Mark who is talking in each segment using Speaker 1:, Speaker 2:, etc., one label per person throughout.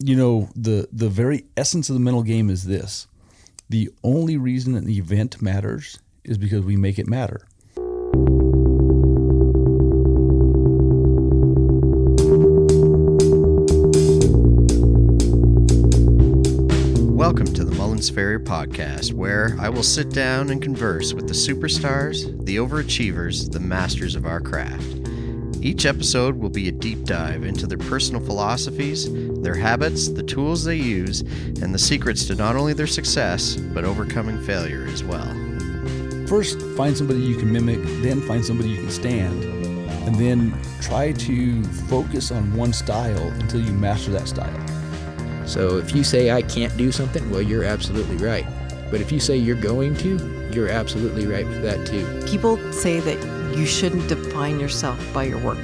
Speaker 1: The very essence of the mental game is this. The only reason an event matters is because we make it matter.
Speaker 2: Welcome to the Farrier podcast, where I will sit down and converse with the superstars, the overachievers, the masters of our craft. Each episode will be a deep dive into their personal philosophies, their habits, the tools they use, and the secrets to not only their success, but overcoming failure as well.
Speaker 1: First, find somebody you can mimic, then find somebody you can stand, and then try to focus on one style until you master that style.
Speaker 3: So if you say I can't do something, well, you're absolutely right. But if you say you're going to, you're absolutely right with that too.
Speaker 4: People say that you shouldn't define yourself by your work.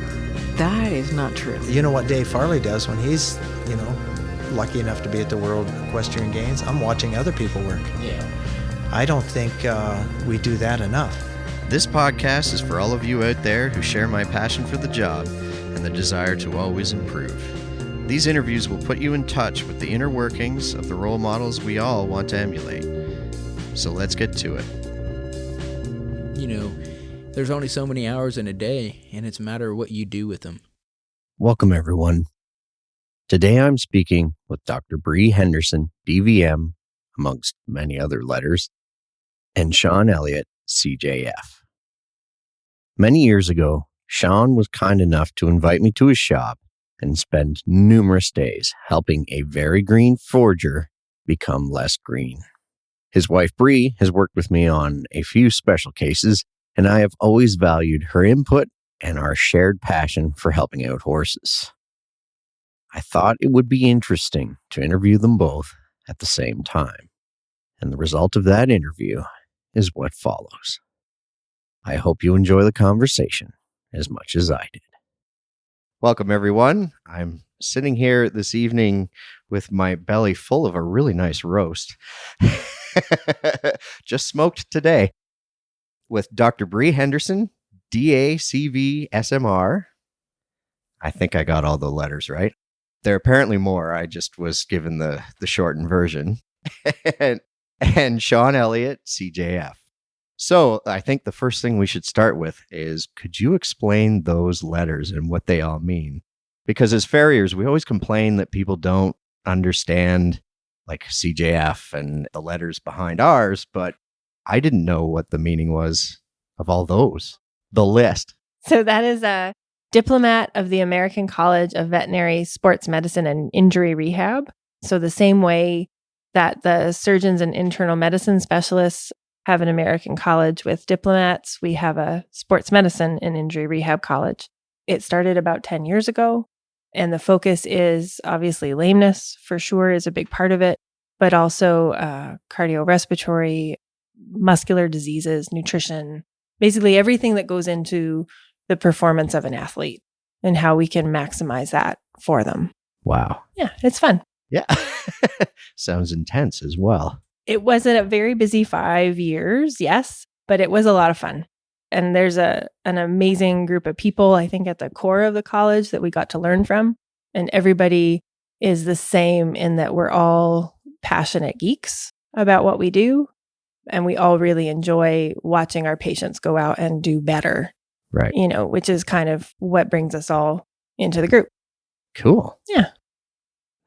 Speaker 4: That is not true.
Speaker 5: You know what Dave Farley does when he's, lucky enough to be at the World Equestrian Games? I'm watching other people work.
Speaker 3: Yeah.
Speaker 5: I don't think we do that enough.
Speaker 2: This podcast is for all of you out there who share my passion for the job and the desire to always improve. These interviews will put you in touch with the inner workings of the role models we all want to emulate. So let's get to it.
Speaker 3: There's only so many hours in a day, and it's a matter of what you do with them.
Speaker 2: Welcome, everyone. Today I'm speaking with Dr. Bri Henderson, DVM, amongst many other letters, and Sean Elliott CJF. Many years ago, Sean was kind enough to invite me to his shop and spend numerous days helping a very green forger become less green. His wife Bri has worked with me on a few special cases, and I have always valued her input and our shared passion for helping out horses. I thought it would be interesting to interview them both at the same time, and the result of that interview is what follows. I hope you enjoy the conversation as much as I did. Welcome, everyone. I'm sitting here this evening with my belly full of a really nice roast. Just smoked today with Dr. Bri Henderson, DACV SMR. I think I got all the letters right. There are apparently more. I just was given the shortened version. and Sean Elliott CJF. So I think the first thing we should start with is, could you explain those letters and what they all mean? Because as farriers, we always complain that people don't understand like CJF and the letters behind ours, but I didn't know what the meaning was of all those. The list.
Speaker 6: So that is a diplomat of the American College of Veterinary Sports Medicine and Injury Rehab. So the same way that the surgeons and internal medicine specialists have an American college with diplomats, we have a sports medicine and injury rehab college. It started about 10 years ago, and the focus is obviously lameness for sure is a big part of it, but also cardiorespiratory, muscular diseases, nutrition, basically everything that goes into the performance of an athlete and how we can maximize that for them.
Speaker 2: Wow.
Speaker 6: Yeah, it's fun.
Speaker 2: Yeah. Sounds intense as well.
Speaker 6: It was a very busy 5 years, yes, but it was a lot of fun. And there's an amazing group of people, I think, at the core of the college that we got to learn from. And everybody is the same in that we're all passionate geeks about what we do. And we all really enjoy watching our patients go out and do better,
Speaker 2: right?
Speaker 6: Which is kind of what brings us all into the group.
Speaker 2: Cool.
Speaker 6: Yeah.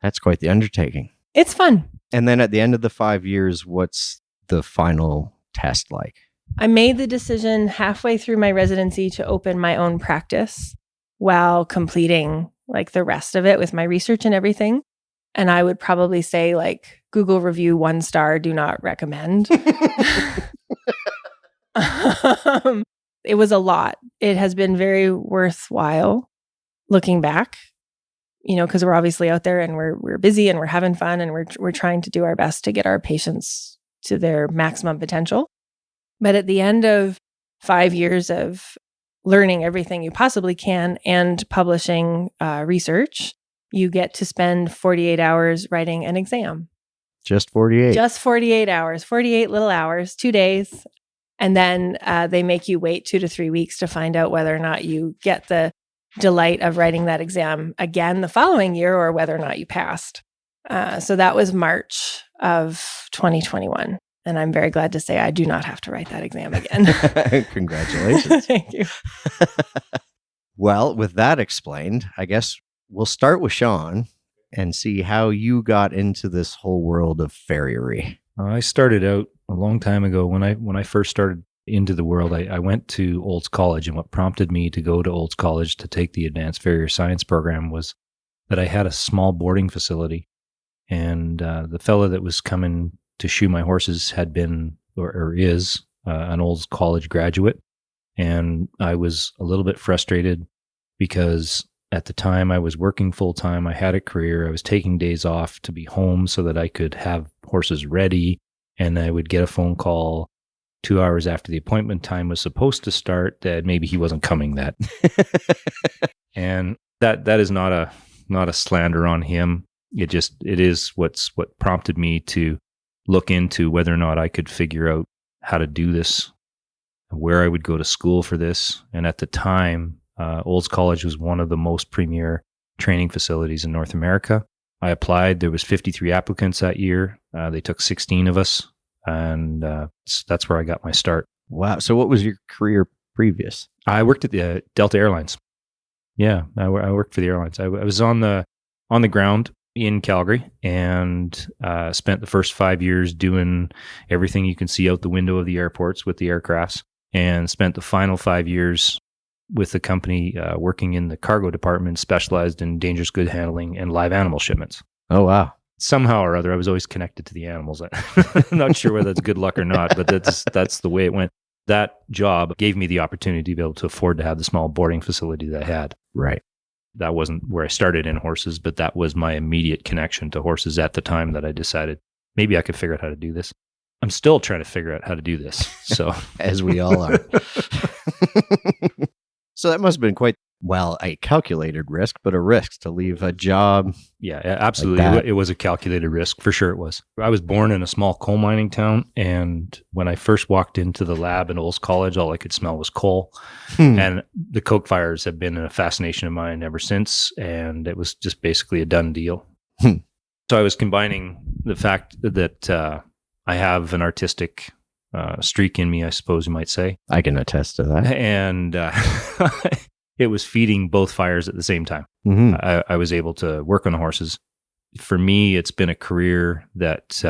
Speaker 2: That's quite the undertaking.
Speaker 6: It's fun.
Speaker 2: And then at the end of the 5 years, what's the final test like?
Speaker 6: I made the decision halfway through my residency to open my own practice while completing like the rest of it with my research and everything. And I would probably say like Google review 1 star, do not recommend. It was a lot. It has been very worthwhile looking back. Because we're obviously out there and we're busy and we're having fun and we're trying to do our best to get our patients to their maximum potential. But at the end of 5 years of learning everything you possibly can and publishing research, you get to spend 48 hours writing an exam.
Speaker 2: Just 48?
Speaker 6: Just 48 hours, 48 little hours, 2 days. And then they make you wait 2 to 3 weeks to find out whether or not you get the delight of writing that exam again the following year or whether or not you passed. So that was March of 2021. And I'm very glad to say I do not have to write that exam again.
Speaker 2: Congratulations.
Speaker 6: Thank you.
Speaker 2: Well, with that explained, I guess we'll start with Sean and see how you got into this whole world of farriery.
Speaker 1: I started out a long time ago when I first started into the world. I went to Olds College, and what prompted me to go to Olds College to take the advanced farrier science program was that I had a small boarding facility, and the fella that was coming to shoe my horses had been or is an Olds College graduate, and I was a little bit frustrated because at the time I was working full time. I had a career. I was taking days off to be home so that I could have horses ready, and I would get a phone call 2 hours after the appointment time was supposed to start that maybe he wasn't coming that. And that is not a slander on him. It is what prompted me to look into whether or not I could figure out how to do this, where I would go to school for this. And at the time, Olds College was one of the most premier training facilities in North America. I applied. There was 53 applicants that year. They took 16 of us, and that's where I got my start.
Speaker 2: Wow. So what was your career previous?
Speaker 1: I worked at the Delta Airlines. Yeah, I worked for the airlines. I was on the ground in Calgary, and spent the first 5 years doing everything you can see out the window of the airports with the aircrafts, and spent the final 5 years with the company working in the cargo department, specialized in dangerous good handling and live animal shipments.
Speaker 2: Oh, wow.
Speaker 1: Somehow or other, I was always connected to the animals. I'm not sure whether that's good luck or not, but that's the way it went. That job gave me the opportunity to be able to afford to have the small boarding facility that I had.
Speaker 2: Right.
Speaker 1: That wasn't where I started in horses, but that was my immediate connection to horses at the time that I decided maybe I could figure out how to do this. I'm still trying to figure out how to do this. So
Speaker 2: As we all are. So that must have been quite, well, a calculated risk, but a risk to leave a job.
Speaker 1: yeah, absolutely.
Speaker 2: Like that.
Speaker 1: It was a calculated risk. For sure it was. I was born in a small coal mining town, and when I first walked into the lab in Olds College, all I could smell was coal. And the coke fires have been a fascination of mine ever since, and it was just basically a done deal. So I was combining the fact that I have an artistic streak in me, I suppose you might say.
Speaker 2: I can attest to that.
Speaker 1: And it was feeding both fires at the same time.
Speaker 2: Mm-hmm.
Speaker 1: I was able to work on the horses. For me, it's been a career that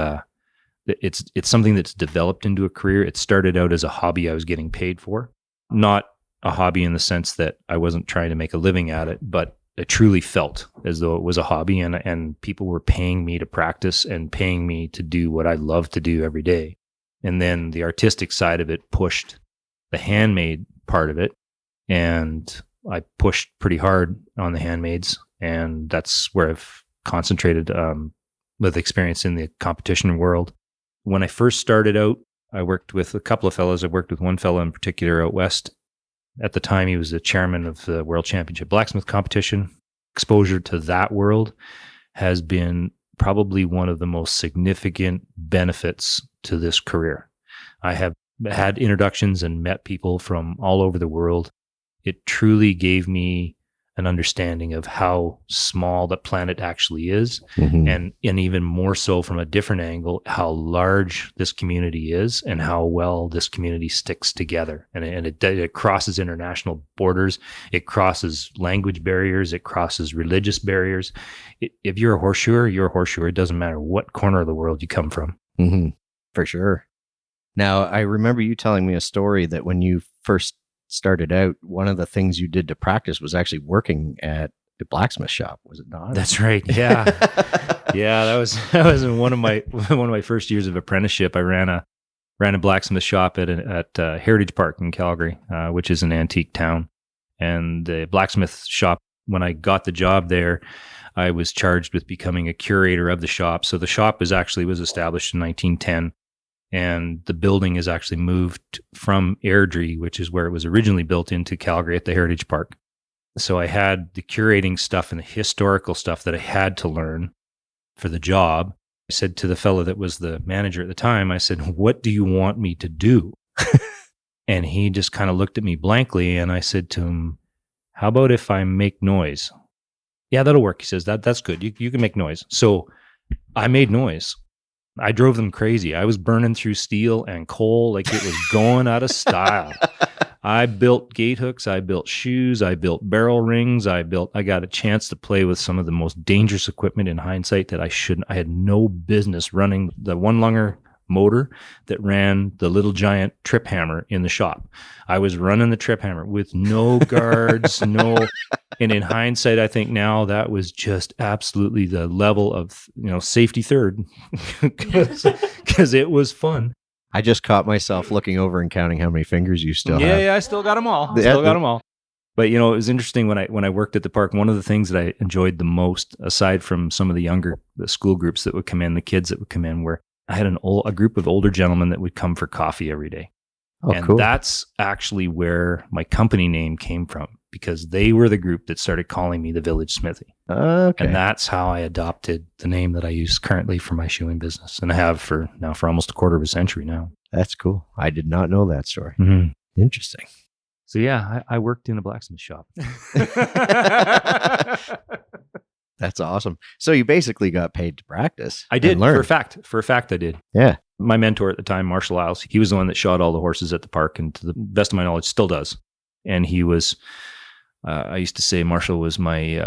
Speaker 1: it's something that's developed into a career. It started out as a hobby I was getting paid for, not a hobby in the sense that I wasn't trying to make a living at it, but it truly felt as though it was a hobby, and people were paying me to practice and paying me to do what I love to do every day. And then the artistic side of it pushed the handmade part of it, and I pushed pretty hard on the handmaids, and that's where I've concentrated with experience in the competition world. When I first started out, I worked with a couple of fellows. I worked with one fellow in particular out west. At the time, he was the chairman of the World Championship Blacksmith competition. Exposure to that world has been probably one of the most significant benefits to this career. I have had introductions and met people from all over the world. It truly gave me an understanding of how small the planet actually is,
Speaker 2: Mm-hmm.
Speaker 1: and even more so from a different angle, how large this community is and how well this community sticks together. And it crosses international borders. It crosses language barriers. It crosses religious barriers. If you're a horseshoer, you're a horseshoer. It doesn't matter what corner of the world you come from.
Speaker 2: Mm-hmm. For sure. Now, I remember you telling me a story that when you first started out, one of the things you did to practice was actually working at a blacksmith shop, was it not?
Speaker 1: That's right. Yeah. Yeah, that was in one of my first years of apprenticeship. I ran a blacksmith shop at Heritage Park in Calgary, which is an antique town. And the blacksmith shop, when I got the job there, I was charged with becoming a curator of the shop. So the shop was established in 1910. And the building is actually moved from Airdrie, which is where it was originally built, into Calgary at the Heritage Park. So I had the curating stuff and the historical stuff that I had to learn for the job. I said to the fellow that was the manager at the time, I said, "What do you want me to do?" And he just kind of looked at me blankly, and I said to him, "How about if I make noise?" "Yeah, that'll work." He says, that's good. You can make noise. So I made noise. I drove them crazy. I was burning through steel and coal like it was going out of style. I built gate hooks. I built shoes. I built barrel rings. I got a chance to play with some of the most dangerous equipment in hindsight that I had no business running. The one lunger motor that ran the little giant trip hammer in the shop. I was running the trip hammer with no guards, and in hindsight, I think now that was just absolutely the level of, safety third because it was fun.
Speaker 2: I just caught myself looking over and counting how many fingers you still have.
Speaker 1: Yeah, I still got them all. But it was interesting when I worked at the park. One of the things that I enjoyed the most, aside from some of the school groups that would come in, the kids that would come in, were I had a group of older gentlemen that would come for coffee every day.
Speaker 2: Oh,
Speaker 1: and
Speaker 2: cool.
Speaker 1: That's actually where my company name came from, because they were the group that started calling me the Village Smithy.
Speaker 2: Okay.
Speaker 1: And that's how I adopted the name that I use currently for my shoeing business, and I have for almost a quarter of a century now.
Speaker 2: That's cool. I did not know that story.
Speaker 1: Mm-hmm.
Speaker 2: Interesting.
Speaker 1: So yeah, I worked in a blacksmith shop.
Speaker 2: That's awesome. So you basically got paid to practice.
Speaker 1: I did.
Speaker 2: And learn.
Speaker 1: For a fact I did.
Speaker 2: Yeah.
Speaker 1: My mentor at the time, Marshall Isles, he was the one that shot all the horses at the park, and to the best of my knowledge, still does. And he was, I used to say Marshall was my,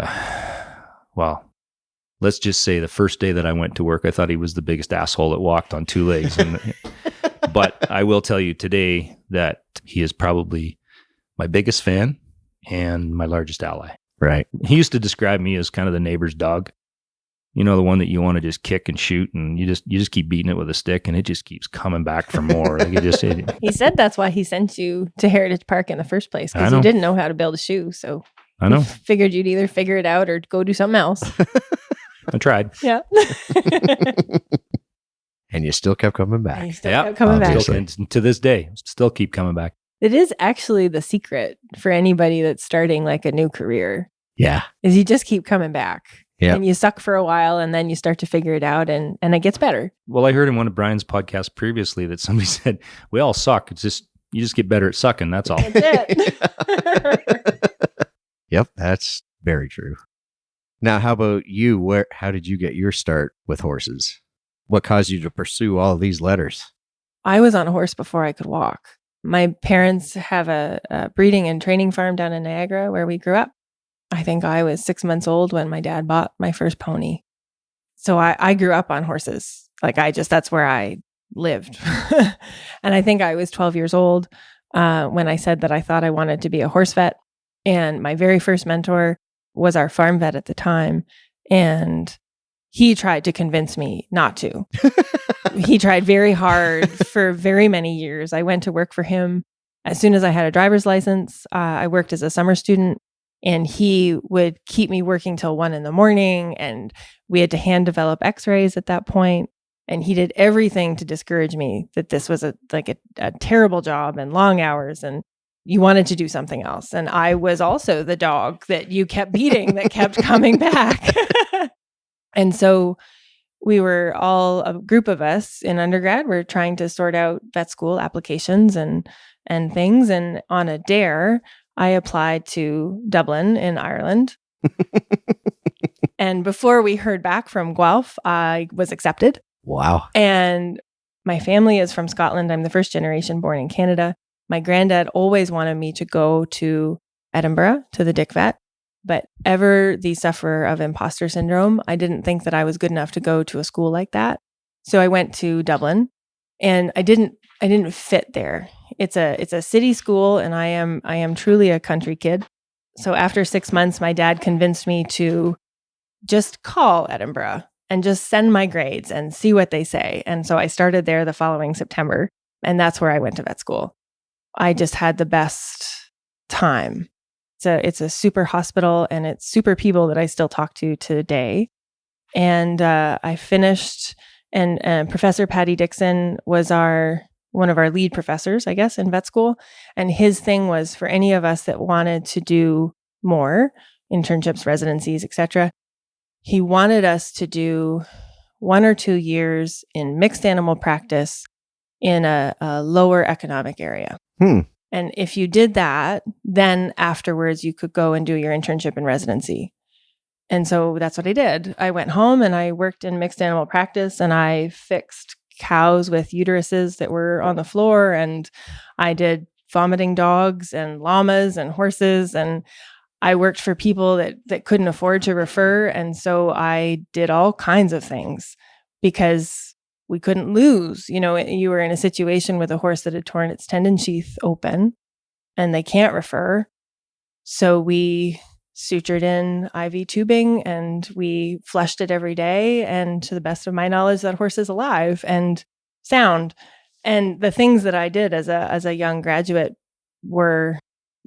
Speaker 1: let's just say the first day that I went to work, I thought he was the biggest asshole that walked on two legs. But I will tell you today that he is probably my biggest fan and my largest ally.
Speaker 2: Right.
Speaker 1: He used to describe me as kind of the neighbor's dog. The one that you want to just kick and shoot, and you just keep beating it with a stick, and it just keeps coming back for more.
Speaker 6: He said that's why he sent you to Heritage Park in the first place, because you didn't know how to build a shoe. So
Speaker 1: I know.
Speaker 6: Figured you'd either figure it out or go do something else.
Speaker 1: I tried.
Speaker 6: Yeah.
Speaker 2: And you still kept coming back.
Speaker 6: Kept coming back.
Speaker 1: And to this day, still keep coming back.
Speaker 6: It is actually the secret for anybody that's starting like a new career.
Speaker 2: Yeah.
Speaker 6: Is you just keep coming back.
Speaker 2: Yeah.
Speaker 6: And you suck for a while, and then you start to figure it out, and it gets better.
Speaker 1: Well, I heard in one of Brian's podcasts previously that somebody said, we all suck. It's just, you just get better at sucking. That's all.
Speaker 6: That's it.
Speaker 2: Yep. That's very true. Now, how about you? How did you get your start with horses? What caused you to pursue all of these letters?
Speaker 6: I was on a horse before I could walk. My parents have a breeding and training farm down in Niagara where we grew up. I think I was 6 months old when my dad bought my first pony. So I grew up on horses. That's where I lived. And I think I was 12 years old when I said that I thought I wanted to be a horse vet. And my very first mentor was our farm vet at the time. And he tried to convince me not to. He tried very hard for very many years. I went to work for him as soon as I had a driver's license. I worked as a summer student, and he would keep me working till 1 a.m. And we had to hand develop x-rays at that point. And he did everything to discourage me that this was a terrible job and long hours, and you wanted to do something else. And I was also the dog that you kept beating that kept coming back. And so we were all a group of us in undergrad. We're trying to sort out vet school applications and things. And on a dare, I applied to Dublin in Ireland. And before we heard back from Guelph, I was accepted.
Speaker 2: Wow.
Speaker 6: And my family is from Scotland. I'm the first generation born in Canada. My granddad always wanted me to go to Edinburgh, to the Dick Vet. But ever the sufferer of imposter syndrome, I didn't think that I was good enough to go to a school like that. So I went to Dublin, and I didn't fit there. It's a city school, and I am truly a country kid. So after 6 months, my dad convinced me to just call Edinburgh and just send my grades and see what they say. And so I started there the following September, and that's where I went to vet school. I just had the best time. It's a super hospital, and it's super people that I still talk to today. And I finished, and Professor Patty Dixon was one of our lead professors, I guess, in vet school. And his thing was for any of us that wanted to do more internships, residencies, etc. He wanted us to do 1 or 2 years in mixed animal practice in a lower economic area. And if you did that, then afterwards you could go and do your internship and residency. And so that's what I did. I went home and I worked in mixed animal practice, and I fixed cows with uteruses that were on the floor, and I did vomiting dogs and llamas and horses, and I worked for people that couldn't afford to refer. And so I did all kinds of things because we couldn't lose. You know, you were in a situation with a horse that had torn its tendon sheath open and they can't refer. So we sutured in IV tubing and we flushed it every day. And to the best of my knowledge, that horse is alive and sound. And the things that I did as a young graduate were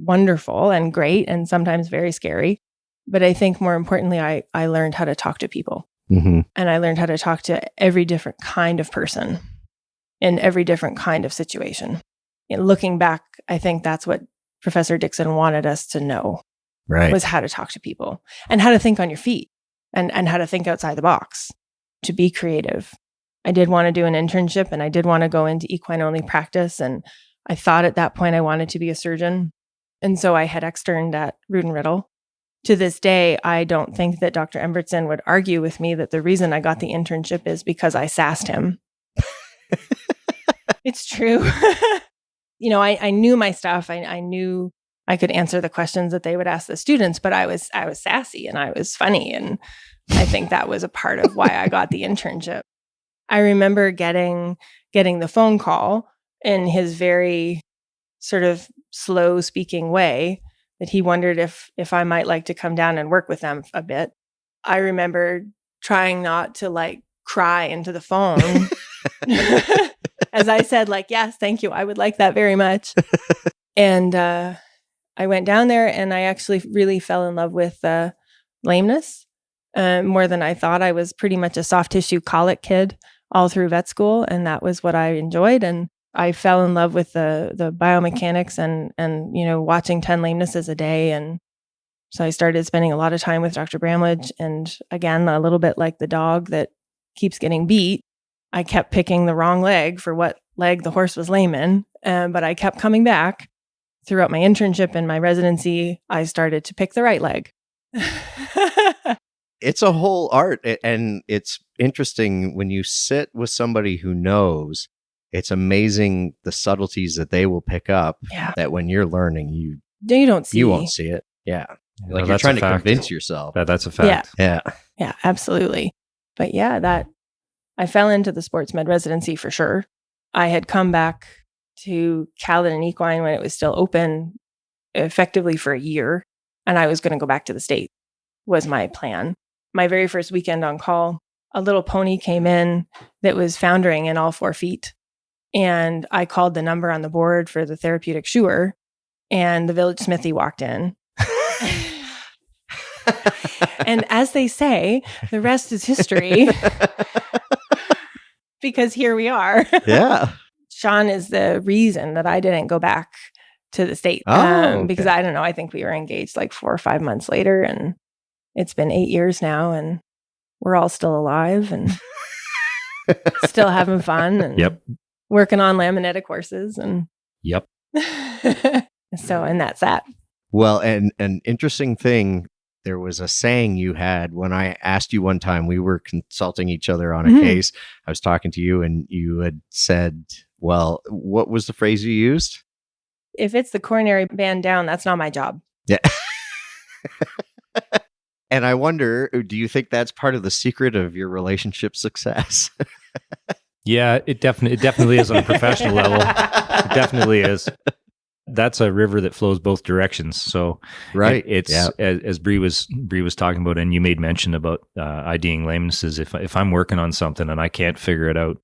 Speaker 6: wonderful and great and sometimes very scary. But I think more importantly, I learned how to talk to people.
Speaker 2: Mm-hmm.
Speaker 6: And I learned how to talk to every different kind of person in every different kind of situation. And looking back, I think that's what Professor Dixon wanted us to know,
Speaker 2: Right.
Speaker 6: was how to talk to people and how to think on your feet and how to think outside the box, to be creative. I did want to do an internship and I did want to go into equine only practice. And I thought at that point I wanted to be a surgeon. And so I had externed at Root and Riddle. To this day, I don't think that Dr. Embertson would argue with me that the reason I got the internship is because I sassed him. It's true. You know, I knew my stuff. I knew I could answer the questions that they would ask the students, but I was sassy and I was funny. And I think that was a part of why I got the internship. I remember getting the phone call in his very sort of slow speaking way that he wondered if I might like to come down and work with them a bit. I remember trying not to like cry into the phone as I said, like, yes, thank you. I would like that very much. And I went down there and I actually really fell in love with lameness more than I thought. I was pretty much a soft tissue colic kid all through vet school. And that was what I enjoyed. And I fell in love with the biomechanics and you know, watching 10 lamenesses a day. And so I started spending a lot of time with Dr. Bramlage. And again, a little bit like the dog that keeps getting beat, I kept picking the wrong leg for what leg the horse was lame in. But I kept coming back. Throughout my internship and my residency, I started to pick the right leg.
Speaker 2: It's a whole art. And it's interesting when you sit with somebody who knows. It's amazing the subtleties that they will pick up.
Speaker 6: Yeah.
Speaker 2: That when you're learning, you
Speaker 6: don't see.
Speaker 2: You won't see it. Yeah. Like you're trying to convince yourself.
Speaker 1: That's a fact.
Speaker 2: Yeah.
Speaker 6: Yeah, absolutely. But yeah, that I fell into the sports med residency for sure. I had come back to Caledon Equine when it was still open effectively for a year. And I was going to go back to the state was my plan. My very first weekend on call, a little pony came in that was foundering in all 4 feet. And I called the number on the board for the therapeutic shoer, and the village smithy walked in. And as they say, the rest is history. Because here we are.
Speaker 2: Yeah.
Speaker 6: Sean is the reason that I didn't go back to the state.
Speaker 2: Okay.
Speaker 6: Because I don't know, I think we were engaged like 4 or 5 months later, and it's been 8 years now, and we're all still alive and still having fun and working on laminetic horses. And so, and that's that. Well,
Speaker 2: and an interesting thing, there was a saying you had when I asked you one time, we were consulting each other on a case. I was talking to you and you had said, well, what was the phrase you used?
Speaker 6: If it's the coronary band down, that's not my job.
Speaker 2: Yeah. And I wonder, do you think that's part of the secret of your relationship success?
Speaker 1: Yeah, it definitely is on a professional level. It definitely is. That's a river that flows both directions. So
Speaker 2: right,
Speaker 1: it's as Bri was talking about, and you made mention about IDing lamenesses. If I'm working on something and I can't figure it out,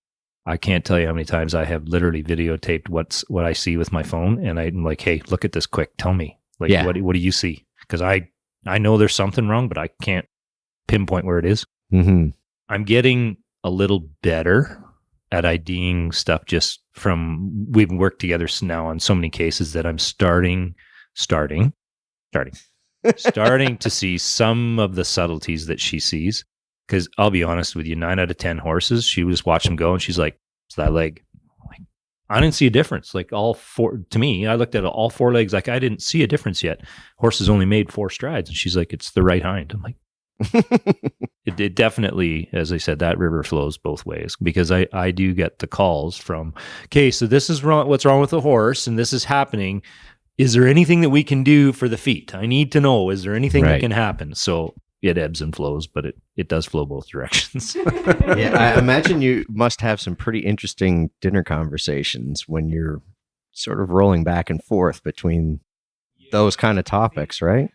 Speaker 1: I can't tell you how many times I have literally videotaped what I see with my phone, and I'm like, hey, look at this quick. Tell me, like, what do you see? Because I know there's something wrong, but I can't pinpoint where it is.
Speaker 2: Mm-hmm.
Speaker 1: I'm getting a little better at IDing stuff just from, we've worked together now on so many cases that I'm starting to see some of the subtleties that she sees. Because I'll be honest with you, 9 out of 10 horses, she would just watch them go and she's like, it's that leg. Like, I didn't see a difference. Like all 4, to me, I looked at all 4 legs, like I didn't see a difference yet. Horses only made 4 strides. And she's like, it's the right hind. I'm like, It definitely, as I said, that river flows both ways, because I do get the calls from, okay, so this is wrong. What's wrong with the horse? And this is happening. Is there anything that we can do for the feet? I need to know, is there anything that can happen? So it ebbs and flows, but it does flow both directions.
Speaker 2: Yeah, I imagine you must have some pretty interesting dinner conversations when you're sort of rolling back and forth between those kind of topics, right?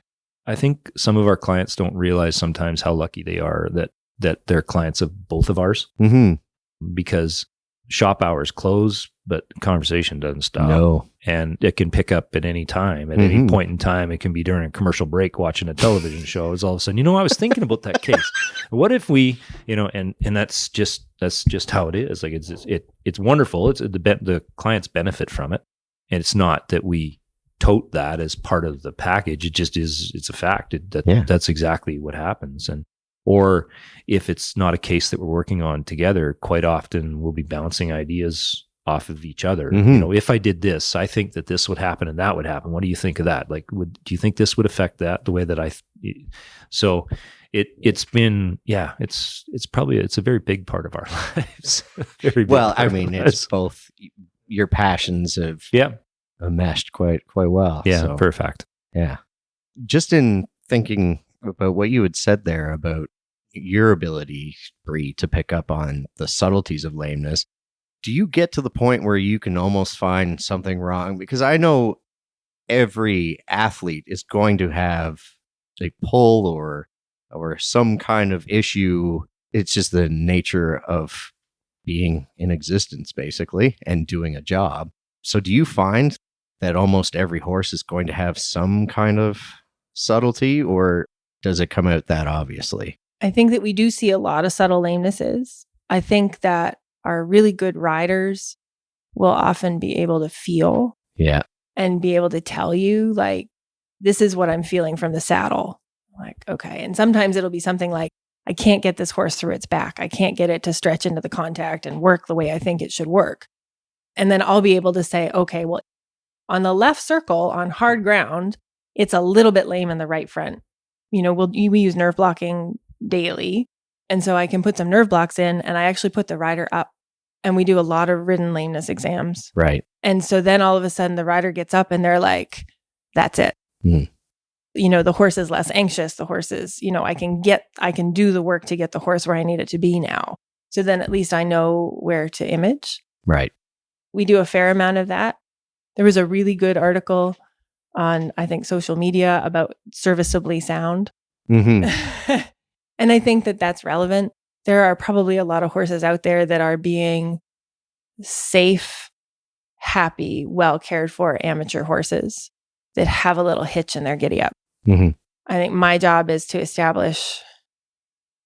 Speaker 1: I think some of our clients don't realize sometimes how lucky they are that they're clients of both of ours, because shop hours close, but conversation doesn't stop.
Speaker 2: No.
Speaker 1: And it can pick up at any time, at any point in time. It can be during a commercial break watching a television show. It's all of a sudden, I was thinking about that case. What if we, and that's just how it is. Like it's wonderful. It's the clients benefit from it. And it's not that we tote that as part of the package. It just is, it's a fact. That's exactly what happens. Or if it's not a case that we're working on together, quite often we'll be bouncing ideas off of each other. If I did this, I think that this would happen and that would happen. What do you think of that? Like, do you think this would affect that the way that so it's been, it's a very big part of our lives.
Speaker 2: It's both your passions have meshed quite well.
Speaker 1: Yeah.
Speaker 2: So,
Speaker 1: perfect.
Speaker 2: yeah. Just in thinking about what you had said there about your ability, Bri, to pick up on the subtleties of lameness, do you get to the point where you can almost find something wrong? Because I know every athlete is going to have a pull or some kind of issue. It's just the nature of being in existence, basically, and doing a job. So do you find that almost every horse is going to have some kind of subtlety, or does it come out that obviously?
Speaker 6: I think that we do see a lot of subtle lamenesses. I think that our really good riders will often be able to feel and be able to tell you, like, this is what I'm feeling from the saddle. Like, okay. And sometimes it'll be something like, I can't get this horse through its back. I can't get it to stretch into the contact and work the way I think it should work. And then I'll be able to say, okay, well, on the left circle on hard ground, it's a little bit lame in the right front. We use nerve blocking daily. And so I can put some nerve blocks in, and I actually put the rider up, and we do a lot of ridden lameness exams.
Speaker 2: Right.
Speaker 6: And so then all of a sudden the rider gets up and they're like, that's it. The horse is less anxious. The horse is, I can do the work to get the horse where I need it to be now. So then at least I know where to image.
Speaker 2: Right.
Speaker 6: We do a fair amount of that. There was a really good article on, I think, social media about serviceably sound. And I think that that's relevant. There are probably a lot of horses out there that are being safe, happy, well cared for amateur horses that have a little hitch in their giddy up. I think my job is to establish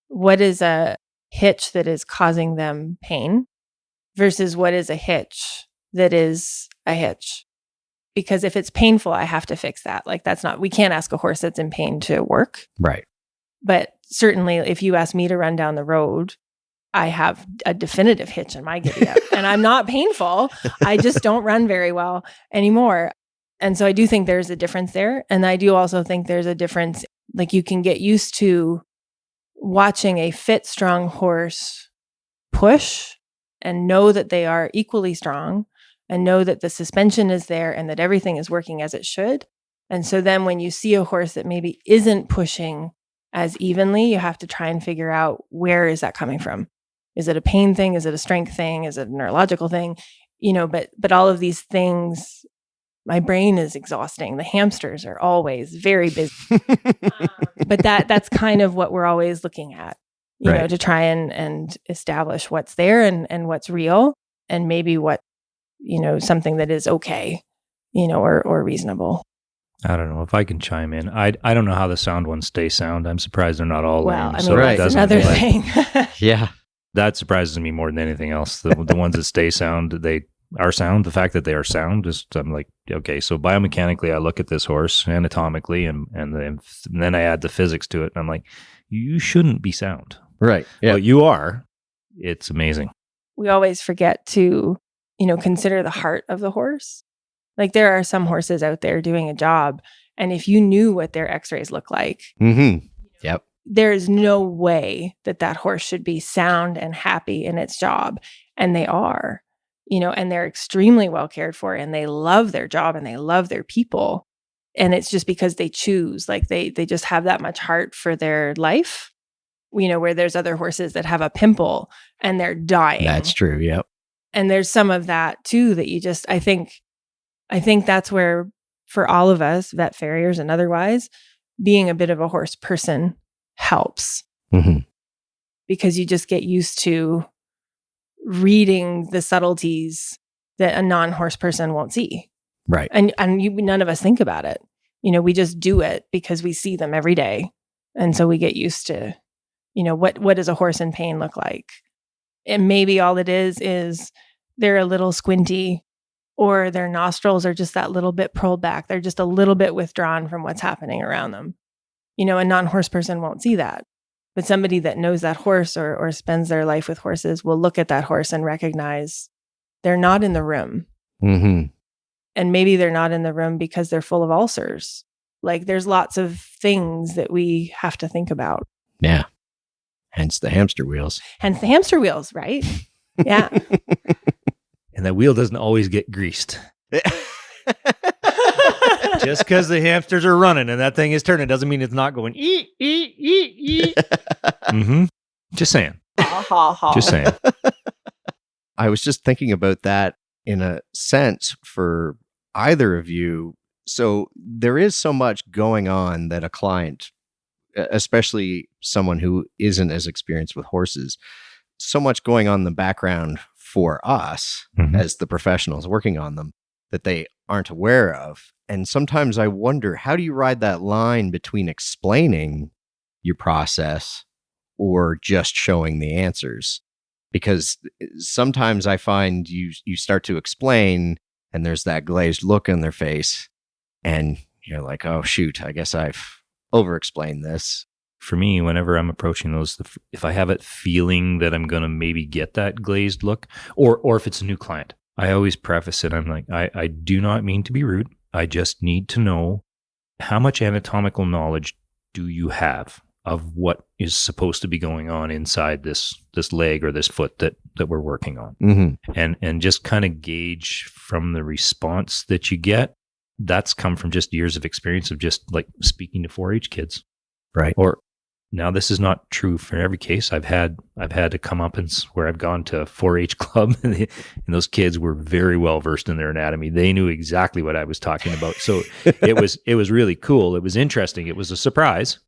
Speaker 6: what is a hitch that is causing them pain versus what is a hitch that is a hitch. Because if it's painful, I have to fix that. Like, we can't ask a horse that's in pain to work.
Speaker 2: Right.
Speaker 6: But certainly if you ask me to run down the road, I have a definitive hitch in my giddy up and I'm not painful. I just don't run very well anymore. And so I do think there's a difference there. And I do also think there's a difference. Like, you can get used to watching a fit, strong horse push and know that they are equally strong and know that the suspension is there and that everything is working as it should. And so then when you see a horse that maybe isn't pushing as evenly, you have to try and figure out, where is that coming from? Is it a pain thing? Is it a strength thing? Is it a neurological thing? But all of these things, my brain is exhausting. The hamsters are always very busy. But that's kind of what we're always looking at, to try and establish what's there and what's real, and maybe what, something that is okay, or reasonable.
Speaker 1: I don't know if I can chime in. I don't know how the sound ones stay sound. I'm surprised they're not all
Speaker 6: well,
Speaker 1: lame.
Speaker 6: I mean, that's another thing.
Speaker 2: Yeah.
Speaker 1: That surprises me more than anything else. The ones that stay sound, they are sound. The fact that they are sound, I'm like, okay, so biomechanically, I look at this horse anatomically, and then I add the physics to it, and I'm like, you shouldn't be sound.
Speaker 2: Right. Yeah.
Speaker 1: Well, you are. It's amazing.
Speaker 6: We always forget to, consider the heart of the horse. Like, there are some horses out there doing a job, and if you knew what their x-rays look like,
Speaker 2: Yep.
Speaker 6: there is no way that horse should be sound and happy in its job. And they are, and they're extremely well cared for, and they love their job and they love their people. And it's just because they choose, like they just have that much heart for their life, where there's other horses that have a pimple and they're dying.
Speaker 2: That's true. Yep.
Speaker 6: And there's some of that too, that you just, I think that's where, for all of us, vet farriers and otherwise, being a bit of a horse person helps.
Speaker 2: Mm-hmm.
Speaker 6: Because you just get used to reading the subtleties that a non-horse person won't see.
Speaker 2: Right.
Speaker 6: And none of us think about it. We just do it because we see them every day. And so we get used to, what does a horse in pain look like? And maybe all it is they're a little squinty, or their nostrils are just that little bit pulled back. They're just a little bit withdrawn from what's happening around them. A non-horse person won't see that. But somebody that knows that horse or spends their life with horses will look at that horse and recognize they're not in the room.
Speaker 2: Mm-hmm.
Speaker 6: And maybe they're not in the room because they're full of ulcers. Like, there's lots of things that we have to think about.
Speaker 2: Yeah. Hence the hamster wheels.
Speaker 6: Right? Yeah.
Speaker 1: And that wheel doesn't always get greased. Just because the hamsters are running and that thing is turning doesn't mean it's not going ee, ee, ee, ee. Mm-hmm. Just saying. Just saying.
Speaker 2: I was just thinking about that in a sense for either of you. So there is so much going on that a client, especially someone who isn't as experienced with horses, so much going on in the background for us as the professionals working on them that they aren't aware of. And sometimes I wonder, how do you ride that line between explaining your process or just showing the answers? Because sometimes I find you start to explain and there's that glazed look on their face and you're like, oh, shoot, I guess I've over-explained this.
Speaker 1: For me, whenever I'm approaching those, if I have it feeling that I'm going to maybe get that glazed look, or if it's a new client, I always preface it. I'm like, I do not mean to be rude. I just need to know, how much anatomical knowledge do you have of what is supposed to be going on inside this leg or this foot that we're working on?
Speaker 2: Mm-hmm.
Speaker 1: And just kind of gauge from the response that you get. That's come from just years of experience of just like speaking to 4-H kids.
Speaker 2: Right.
Speaker 1: Or now this is not true for every case. I've had a comeuppance where I've gone to a 4-H club and those kids were very well versed in their anatomy. They knew exactly what I was talking about. So it was really cool. It was interesting. It was a surprise,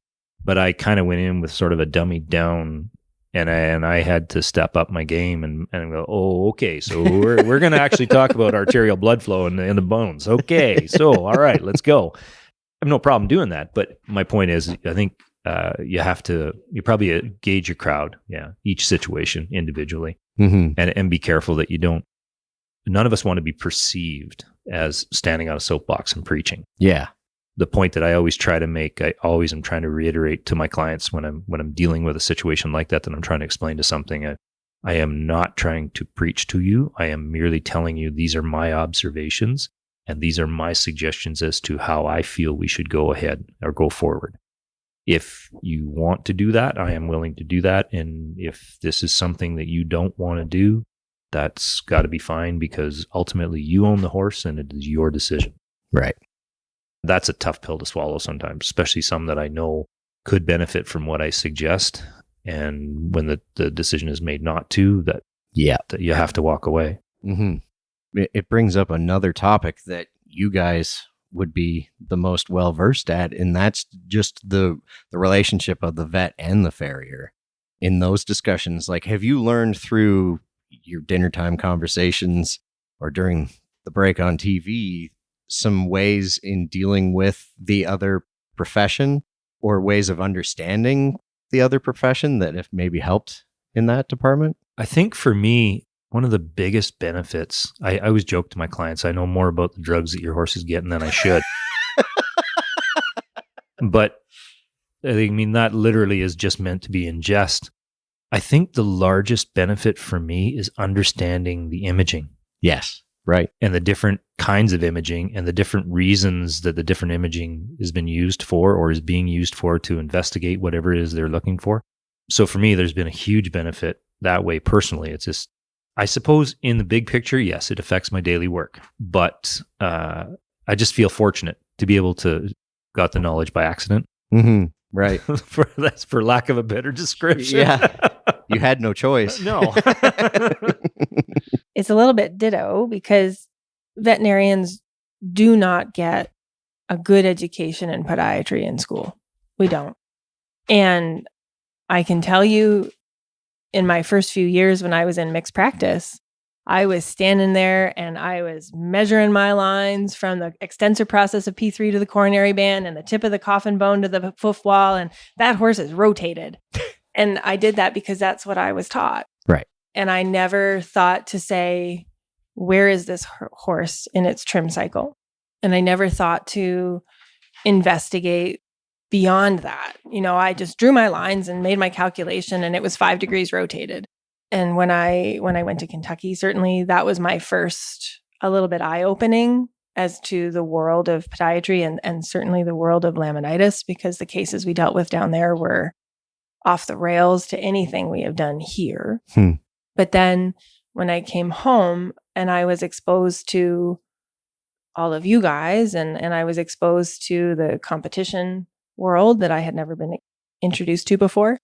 Speaker 1: but I kind of went in with sort of a dummy down, and I had to step up my game and go, oh, okay. So we're going to actually talk about arterial blood flow in the bones. Okay. So, all right, let's go. I have no problem doing that. But my point is, I think, you probably gauge your crowd, each situation individually, and be careful that none of us want to be perceived as standing on a soapbox and preaching.
Speaker 2: Yeah.
Speaker 1: The point that I always try to make, I always am trying to reiterate to my clients when I'm dealing with a situation like that I'm trying to explain to something. I am not trying to preach to you. I am merely telling you these are my observations and these are my suggestions as to how I feel we should go ahead or go forward. If you want to do that, I am willing to do that. And if this is something that you don't want to do, that's got to be fine, because ultimately you own the horse and it is your decision.
Speaker 2: Right.
Speaker 1: That's a tough pill to swallow sometimes, especially some that I know could benefit from what I suggest. And when the decision is made not to, that you have to walk away.
Speaker 2: Mm-hmm. It brings up another topic that you guys would be the most well-versed at, and that's just the relationship of the vet and the farrier. In those discussions, like, have you learned through your dinner time conversations or during the break on TV some ways in dealing with the other profession or ways of understanding the other profession that have maybe helped in that department?
Speaker 1: I think for me, one of the biggest benefits, I always joke to my clients, I know more about the drugs that your horse is getting than I should. But I mean, that literally is just meant to be in jest. I think the largest benefit for me is understanding the imaging.
Speaker 2: Yes. Right.
Speaker 1: and the different kinds of imaging and the different reasons that the different imaging has been used for or is being used for to investigate whatever it is they're looking for. So for me, there's been a huge benefit that way personally. It's just, I suppose in the big picture, yes, it affects my daily work, but I just feel fortunate to be able to got the knowledge by accident.
Speaker 2: Mm-hmm. Right.
Speaker 1: That's for lack of a better description.
Speaker 2: Yeah. You had no choice.
Speaker 1: No.
Speaker 6: It's a little bit ditto because veterinarians do not get a good education in podiatry in school. We don't. And I can tell you, in my first few years when I was in mixed practice, I was standing there and I was measuring my lines from the extensor process of P3 to the coronary band and the tip of the coffin bone to the hoof wall. And that horse is rotated. And I did that because that's what I was taught.
Speaker 2: Right.
Speaker 6: And I never thought to say, where is this horse in its trim cycle? And I never thought to investigate beyond that. I just drew my lines and made my calculation and it was 5 degrees rotated. And when I went to Kentucky, certainly that was my first, a little bit eye-opening as to the world of podiatry and certainly the world of laminitis, because the cases we dealt with down there were off the rails to anything we have done here. But then when I came home and I was exposed to all of you guys and I was exposed to the competition world that I had never been introduced to before.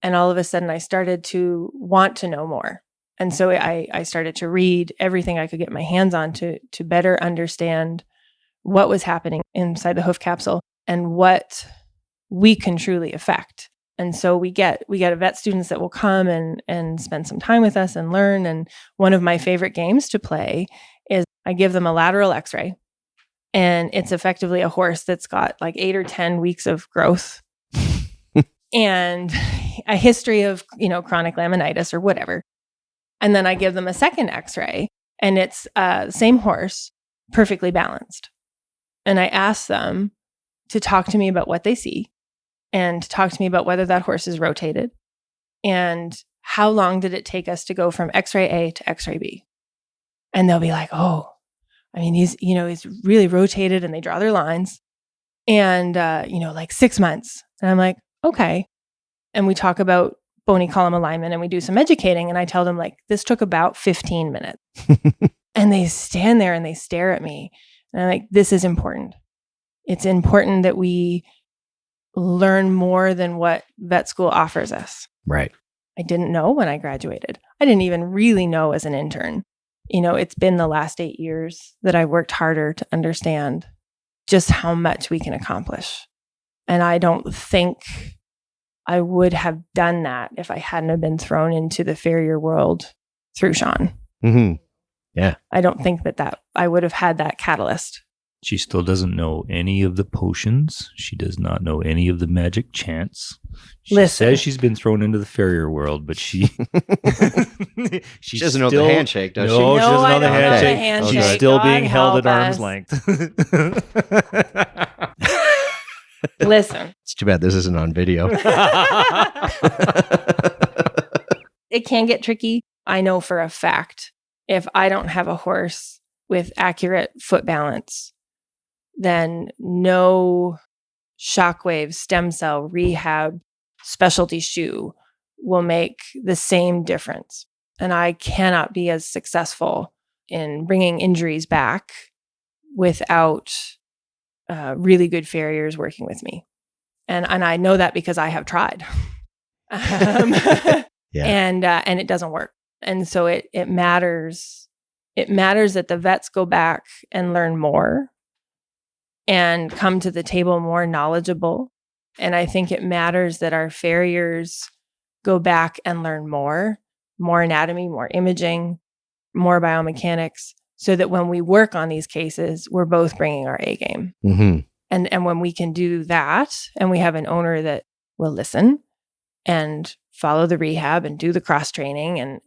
Speaker 6: And all of a sudden I started to want to know more. And so I started to read everything I could get my hands on to better understand what was happening inside the hoof capsule and what we can truly affect. And so we get vet students that will come and spend some time with us and learn. And one of my favorite games to play is I give them a lateral x-ray. And it's effectively a horse that's got like 8 or 10 weeks of growth and a history of, chronic laminitis or whatever. And then I give them a second x-ray and it's the same horse, perfectly balanced. And I ask them to talk to me about what they see and to talk to me about whether that horse is rotated and how long did it take us to go from x-ray A to x-ray B. And they'll be like, oh, he's really rotated, and they draw their lines and, like 6 months. And I'm like, okay. And we talk about bony column alignment and we do some educating. And I tell them like, this took about 15 minutes and they stand there and they stare at me. And I'm like, this is important. It's important that we learn more than what vet school offers us.
Speaker 2: Right.
Speaker 6: I didn't know when I graduated. I didn't even really know as an intern. It's been the last 8 years that I worked harder to understand just how much we can accomplish. And I don't think I would have done that if I hadn't have been thrown into the Farrier world through Sean.
Speaker 2: Mm-hmm. Yeah.
Speaker 6: I don't think that I would have had that catalyst.
Speaker 1: She still doesn't know any of the potions. She does not know any of the magic chants. She says she's been thrown into the Farrier world, but she
Speaker 2: doesn't know the handshake, does she?
Speaker 1: No, she doesn't know the handshake.
Speaker 6: handshake.
Speaker 1: She's still
Speaker 6: God
Speaker 1: being held at
Speaker 6: help
Speaker 1: arm's
Speaker 6: us.
Speaker 1: length.
Speaker 6: Listen.
Speaker 2: It's too bad this isn't on video.
Speaker 6: It can get tricky. I know for a fact, if I don't have a horse with accurate foot balance, then no shockwave, stem cell, rehab, specialty shoe will make the same difference. And I cannot be as successful in bringing injuries back without really good farriers working with me. And I know that because I have tried.
Speaker 2: Yeah.
Speaker 6: And it doesn't work. And so it matters. It matters that the vets go back and learn more and come to the table more knowledgeable. And I think it matters that our farriers go back and learn more anatomy, more imaging, more biomechanics, so that when we work on these cases, we're both bringing our A game.
Speaker 2: Mm-hmm.
Speaker 6: And when we can do that, and we have an owner that will listen and follow the rehab and do the cross training, and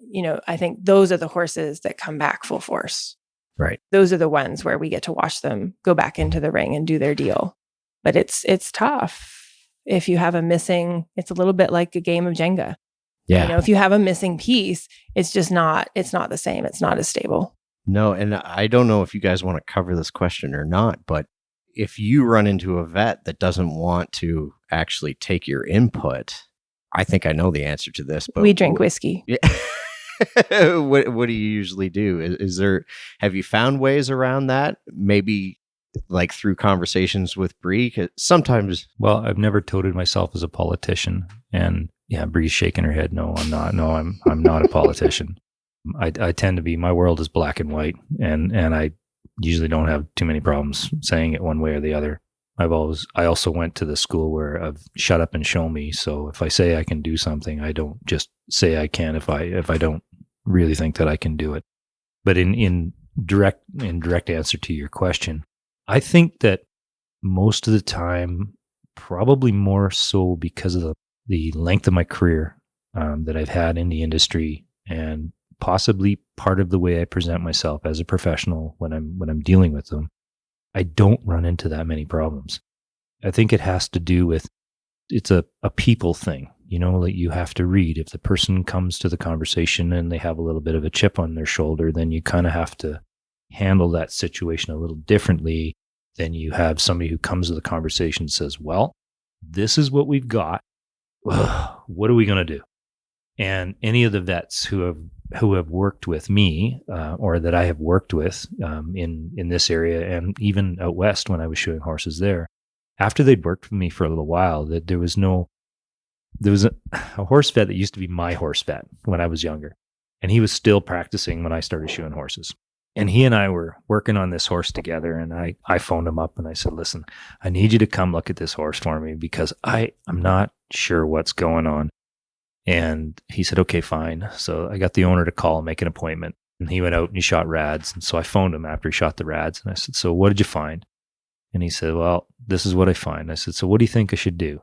Speaker 6: I think those are the horses that come back full force.
Speaker 2: Right.
Speaker 6: Those are the ones where we get to watch them go back into the ring and do their deal. But it's tough. If you have a missing, it's a little bit like a game of Jenga.
Speaker 2: Yeah.
Speaker 6: If you have a missing piece, it's just not the same. It's not as stable.
Speaker 2: No, and I don't know if you guys want to cover this question or not, but if you run into a vet that doesn't want to actually take your input, I think I know the answer to this. But
Speaker 6: We drink whiskey.
Speaker 2: Yeah. What do you usually do? Is there, have you found ways around that? Maybe like through conversations with Bri? 'Cause sometimes,
Speaker 1: Well, I've never touted myself as a politician, and yeah, Bri's shaking her head. No, I'm not. No, I'm not a politician. I tend to be. My world is black and white, and I usually don't have too many problems saying it one way or the other. I also went to the school where I've shut up and show me. So if I say I can do something, I don't just say I can if I don't really think that I can do it. But in direct answer to your question, I think that most of the time, probably more so because of the length of my career that I've had in the industry, and possibly part of the way I present myself as a professional when I'm dealing with them, I don't run into that many problems. I think it has to do with, it's a people thing, like you have to read. If the person comes to the conversation and they have a little bit of a chip on their shoulder, then you kind of have to handle that situation a little differently than you have somebody who comes to the conversation and says, well, this is what we've got. What are we going to do? And any of the vets who have worked with me or that I have worked with in this area, and even out west when I was shoeing horses there, after they'd worked with me for a little while, that there was a horse vet that used to be my horse vet when I was younger, and he was still practicing when I started shoeing horses. And he and I were working on this horse together, and I phoned him up and I said, listen, I need you to come look at this horse for me because I'm not sure what's going on. And he said, okay, fine. So I got the owner to call and make an appointment. And he went out and he shot rads. And so I phoned him after he shot the rads. And I said, so what did you find? And he said, well, this is what I find. I said, so what do you think I should do?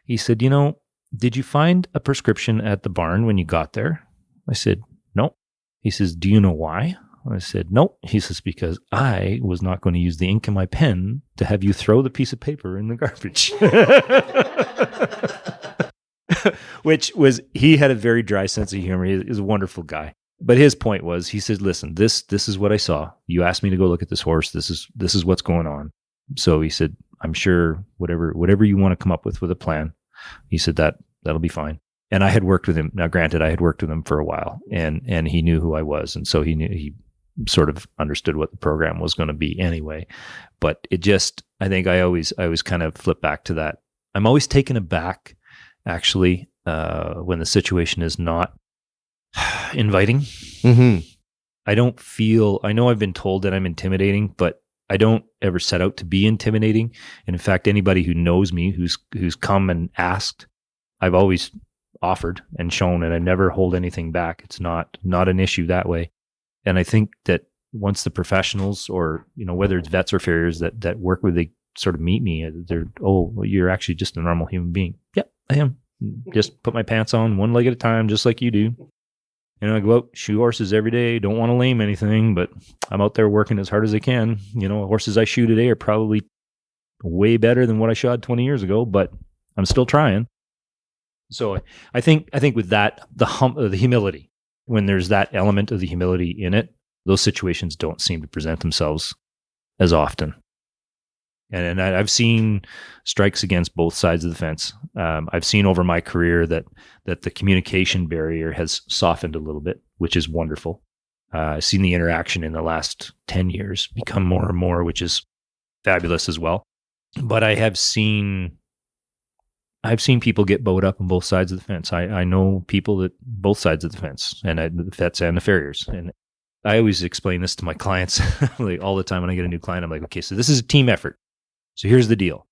Speaker 1: He said, did you find a prescription at the barn when you got there? I said, no. He says, do you know why? I said, no. He says, because I was not going to use the ink in my pen to have you throw the piece of paper in the garbage. Which was, he had a very dry sense of humor. He was a wonderful guy. But his point was, he said, listen, this is what I saw. You asked me to go look at this horse. This is what's going on. So he said, I'm sure whatever you want to come up with a plan, he said that'll be fine. And I had worked with him. Now, granted, I had worked with him for a while, and he knew who I was. And so he sort of understood what the program was going to be anyway. But it just, I think I always kind of flip back to that. I'm always taken aback, actually, when the situation is not inviting.
Speaker 2: mm-hmm.
Speaker 1: I know I've been told that I'm intimidating, but I don't ever set out to be intimidating. And in fact, anybody who knows me, who's come and asked, I've always offered and shown, and I never hold anything back. It's not an issue that way. And I think that once the professionals, or whether it's vets or farriers that work with, they sort of meet me, they're, oh, well, you're actually just a normal human being. Yep, I am. Just put my pants on one leg at a time, just like you do. I go out, shoe horses every day. Don't want to lame anything, but I'm out there working as hard as I can. Horses I shoe today are probably way better than what I shod 20 years ago, but I'm still trying. So I think with that, the humility, when there's that element of the humility in it, those situations don't seem to present themselves as often. And I've seen strikes against both sides of the fence. I've seen over my career that the communication barrier has softened a little bit, which is wonderful. I've seen the interaction in the last 10 years become more and more, which is fabulous as well. But I've seen people get bowed up on both sides of the fence. I know people that both sides of the fence, and the vets and the farriers. And I always explain this to my clients like all the time when I get a new client. I'm like, okay, so this is a team effort. So here's the deal.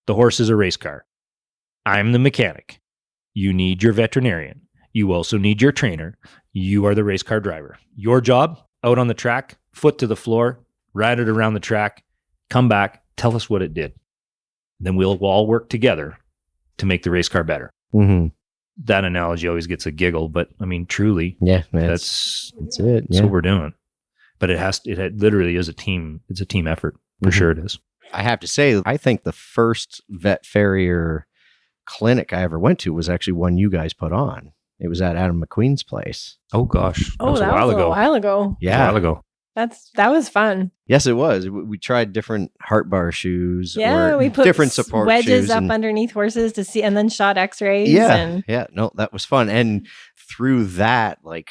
Speaker 1: The horse is a race car. I'm the mechanic. You need your veterinarian. You also need your trainer. You are the race car driver. Your job, out on the track, foot to the floor, ride it around the track, come back, tell us what it did. Then we'll all work together to make the race car better.
Speaker 2: Mm-hmm.
Speaker 1: That analogy always gets a giggle, but I mean, truly,
Speaker 2: yeah,
Speaker 1: that's
Speaker 2: it.
Speaker 1: Yeah.
Speaker 2: That's
Speaker 1: what we're doing. But it literally is a team. It's a team effort. For sure it is.
Speaker 2: I have to say, I think the first vet farrier clinic I ever went to was actually one you guys put on. It was at Adam McQueen's place.
Speaker 1: Oh gosh.
Speaker 6: That was a while ago.
Speaker 2: Yeah.
Speaker 1: A while ago.
Speaker 6: That was fun.
Speaker 2: Yes, it was. We tried different heart bar shoes
Speaker 6: Yeah,
Speaker 2: or
Speaker 6: we put
Speaker 2: different support
Speaker 6: wedges
Speaker 2: shoes
Speaker 6: up
Speaker 2: and
Speaker 6: underneath horses to see, and then shot X-rays.
Speaker 2: yeah, no, that was fun. And through that, like,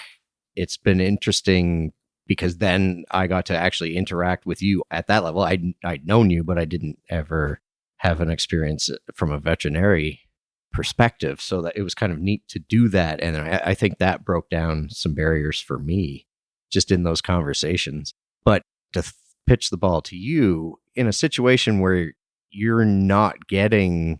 Speaker 2: it's been interesting because then I got to actually interact with you at that level. I'd known you, but I didn't ever have an experience from a veterinary perspective. So that it was kind of neat to do that. And I think that broke down some barriers for me just in those conversations. But to pitch the ball to you in a situation where you're not getting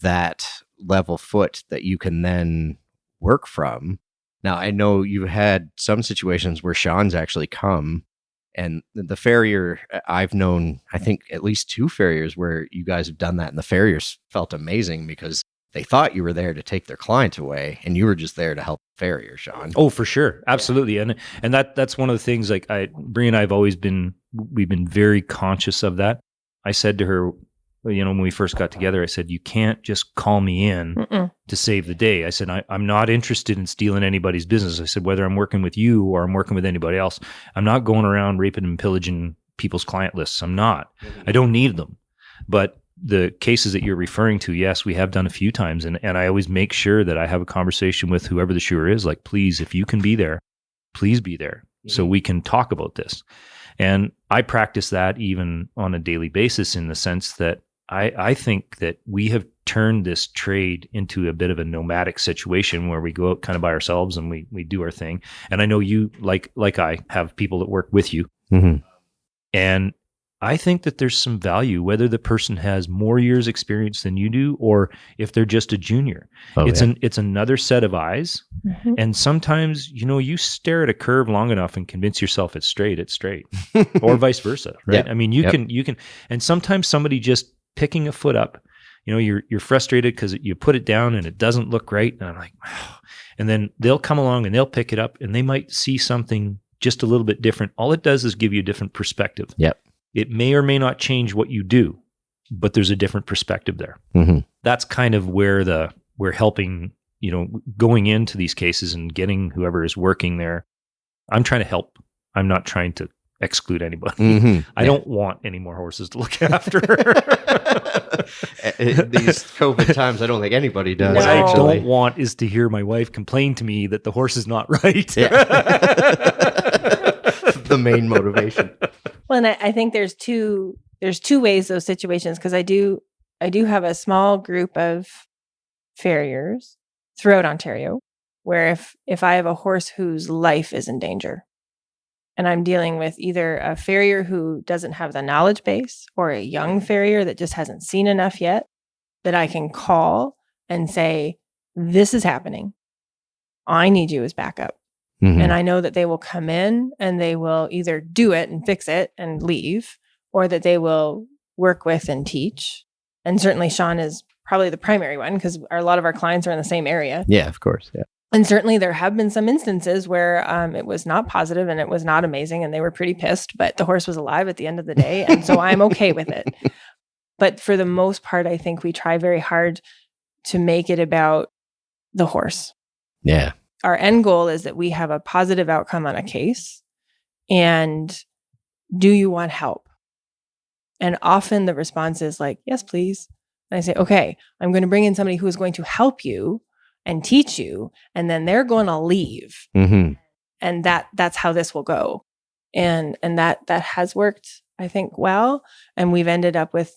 Speaker 2: that level foot that you can then work from. Now, I know you've had some situations where Sean's actually come, and the farrier, I've known, I think, at least 2 farriers where you guys have done that, and the farriers felt amazing because they thought you were there to take their client away, and you were just there to help the farrier, Sean.
Speaker 1: Oh, for sure. Absolutely. Yeah. And that's one of the things, like, Bri and I have always been, we've been very conscious of that. I said to her, when we first got together, I said, you can't just call me in to save the day. I said, I'm not interested in stealing anybody's business. I said, whether I'm working with you or I'm working with anybody else, I'm not going around raping and pillaging people's client lists. I'm not. I don't need them. But the cases that you're referring to, yes, we have done a few times. And I always make sure that I have a conversation with whoever the shoer is, like, please, if you can be there, please be there so we can talk about this. And I practice that even on a daily basis in the sense that I think that we have turned this trade into a bit of a nomadic situation where we go out kind of by ourselves and we do our thing. And I know you, like I, have people that work with you.
Speaker 2: Mm-hmm.
Speaker 1: And I think that there's some value, whether the person has more years experience than you do, or if they're just a junior. It's another set of eyes.
Speaker 6: Mm-hmm.
Speaker 1: And sometimes, you stare at a curve long enough and convince yourself it's straight, or vice versa. Right.
Speaker 2: Yeah.
Speaker 1: I mean, you can, and sometimes somebody just picking a foot up, you're frustrated because you put it down and it doesn't look right. And I'm like, wow. And then they'll come along and they'll pick it up and they might see something just a little bit different. All it does is give you a different perspective.
Speaker 2: Yep.
Speaker 1: It may or may not change what you do, but there's a different perspective there.
Speaker 2: Mm-hmm.
Speaker 1: That's kind of where we're helping, going into these cases and getting whoever is working there. I'm trying to help. I'm not trying to exclude anybody.
Speaker 2: Mm-hmm.
Speaker 1: I don't want any more horses to look after.
Speaker 2: These COVID times, I don't think anybody does.
Speaker 6: No.
Speaker 1: What I
Speaker 2: actually.
Speaker 1: don't want is to hear my wife complain to me that the horse is not right.
Speaker 2: Yeah. The main motivation.
Speaker 6: Well, and I think there's two ways those situations, because I do have a small group of farriers throughout Ontario where if I have a horse whose life is in danger and I'm dealing with either a farrier who doesn't have the knowledge base or a young farrier that just hasn't seen enough yet, that I can call and say, this is happening. I need you as backup.
Speaker 2: Mm-hmm.
Speaker 6: And I know that they will come in and they will either do it and fix it and leave, or that they will work with and teach. And certainly Sean is probably the primary one because a lot of our clients are in the same area.
Speaker 2: Yeah, of course. Yeah.
Speaker 6: And certainly there have been some instances where it was not positive and it was not amazing and they were pretty pissed, but the horse was alive at the end of the day. And so I'm okay with it. But for the most part, I think we try very hard to make it about the horse.
Speaker 2: Yeah.
Speaker 6: Our end goal is that we have a positive outcome on a case. And do you want help? And often the response is like, yes, please. And I say, okay, I'm going to bring in somebody who is going to help you and teach you, and then they're going to leave.
Speaker 2: Mm-hmm.
Speaker 6: And that's how this will go. And that has worked, I think, well. And we've ended up with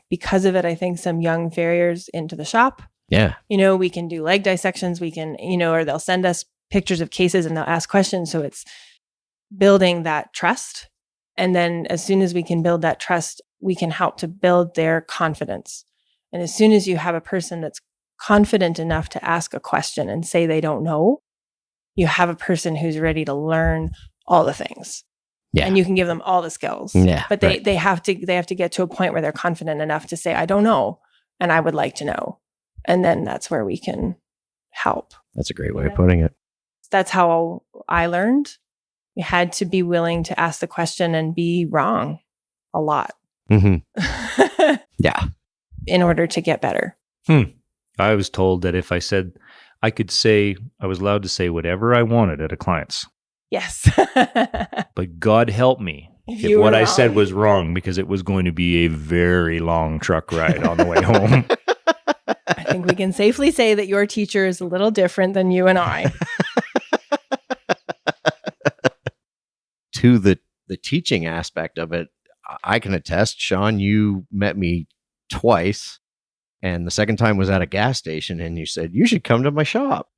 Speaker 6: because of it, I think, some young farriers into the shop.
Speaker 2: Yeah.
Speaker 6: We can do leg dissections. We can, or they'll send us pictures of cases and they'll ask questions. So it's building that trust. And then as soon as we can build that trust, we can help to build their confidence. And as soon as you have a person that's confident enough to ask a question and say they don't know, you have a person who's ready to learn all the things.
Speaker 2: Yeah.
Speaker 6: And you can give them all the skills.
Speaker 2: Yeah.
Speaker 6: But they have to get to a point where they're confident enough to say, I don't know, and I would like to know. And then that's where we can help.
Speaker 2: That's a great way of putting it.
Speaker 6: That's how I learned. You had to be willing to ask the question and be wrong a lot.
Speaker 2: Mm-hmm. Yeah.
Speaker 6: In order to get better.
Speaker 1: I was told that if I said I was allowed to say whatever I wanted at a client's,
Speaker 6: Yes.
Speaker 1: But God help me if
Speaker 6: you
Speaker 1: what
Speaker 6: were
Speaker 1: I said
Speaker 6: wrong.
Speaker 1: was wrong, because it was going to be a very long truck ride on the way home.
Speaker 6: I think we can safely say that your teacher is a little different than you and I.
Speaker 2: To the teaching aspect of it, I can attest, Sean, you met me twice, and the second time was at a gas station, and you said, you should come to my shop.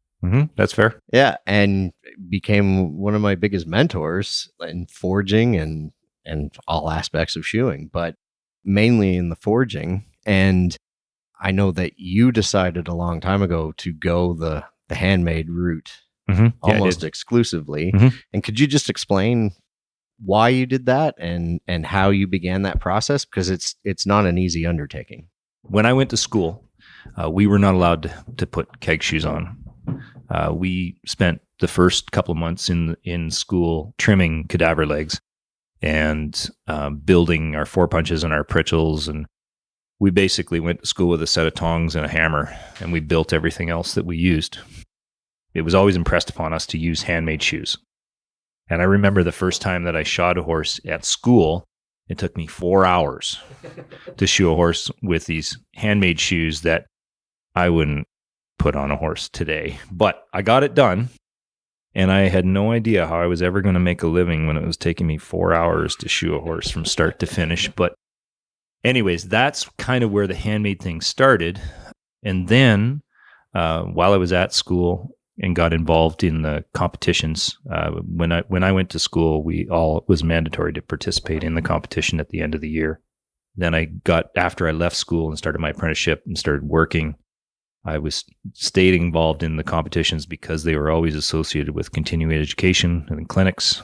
Speaker 1: That's fair.
Speaker 2: Yeah, and became one of my biggest mentors in forging and all aspects of shoeing, but mainly in the forging. And I know that you decided a long time ago to go the handmade route almost exclusively. And could you just explain why you did that and how you began that process? Because it's not an easy undertaking.
Speaker 1: When I went to school, we were not allowed to put keg shoes on. We spent the first couple of months in school trimming cadaver legs and building our 4-punches and our pritchels. And we basically went to school with a set of tongs and a hammer, and we built everything else that we used. It was always impressed upon us to use handmade shoes. And I remember the first time that I shod a horse at school, it took me 4 hours to shoe a horse with these handmade shoes that I wouldn't put on a horse today. But I got it done, and I had no idea how I was ever going to make a living when it was taking me 4 hours to shoe a horse from start to finish. But anyways, that's kind of where the handmade thing started. And then while I was at school and got involved in the competitions, when I went to school, it was mandatory to participate in the competition at the end of the year. Then after I left school and started my apprenticeship and started working, I stayed involved in the competitions because they were always associated with continuing education and clinics,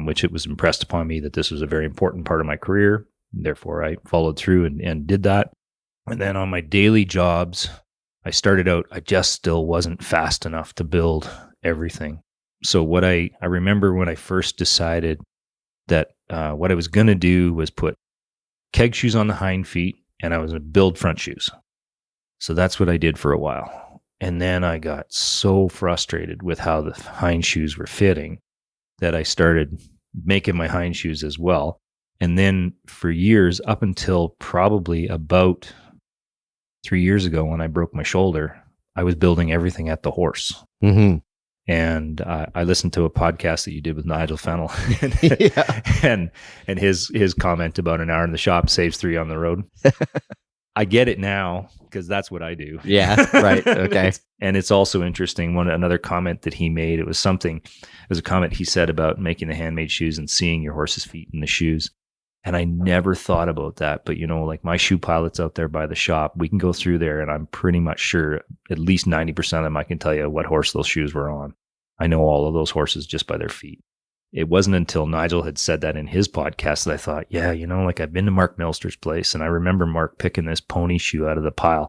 Speaker 1: which it was impressed upon me that this was a very important part of my career. Therefore, I followed through and did that. And then on my daily jobs, I started out, I just still wasn't fast enough to build everything. So what I remember when I first decided that what I was going to do was put keg shoes on the hind feet, and I was going to build front shoes. So that's what I did for a while. And then I got so frustrated with how the hind shoes were fitting that I started making my hind shoes as well. And then for years, up until probably about 3 years ago when I broke my shoulder, I was building everything at the horse. And I listened to a podcast that you did with Nigel Fennell, and his comment about an hour in the shop saves 3 on the road. I get it now because that's what I do.
Speaker 2: Yeah, right. Okay.
Speaker 1: And it's also interesting. Another comment that he made, it was a comment he said about making the handmade shoes and seeing your horse's feet in the shoes. And I never thought about that. But, like my shoe pilots out there by the shop, we can go through there and I'm pretty much sure at least 90% of them, I can tell you what horse those shoes were on. I know all of those horses just by their feet. It wasn't until Nigel had said that in his podcast that I thought, yeah, I've been to Mark Milster's place, and I remember Mark picking this pony shoe out of the pile.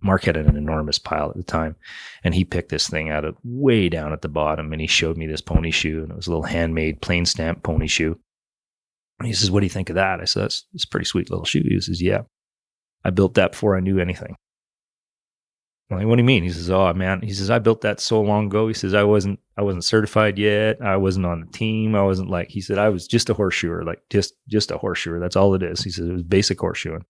Speaker 1: Mark had an enormous pile at the time, and he picked this thing out of way down at the bottom, and he showed me this pony shoe, and it was a little handmade, plain stamp pony shoe. And he says, what do you think of that? I said, that's a pretty sweet little shoe. He says, yeah, I built that before I knew anything. I'm like, what do you mean? He says, oh man, he says, I built that so long ago. He says, I wasn't certified yet. I wasn't on the team. He said, I was just a horseshoer, like just a horseshoer. That's all it is. He says, it was basic horseshoeing.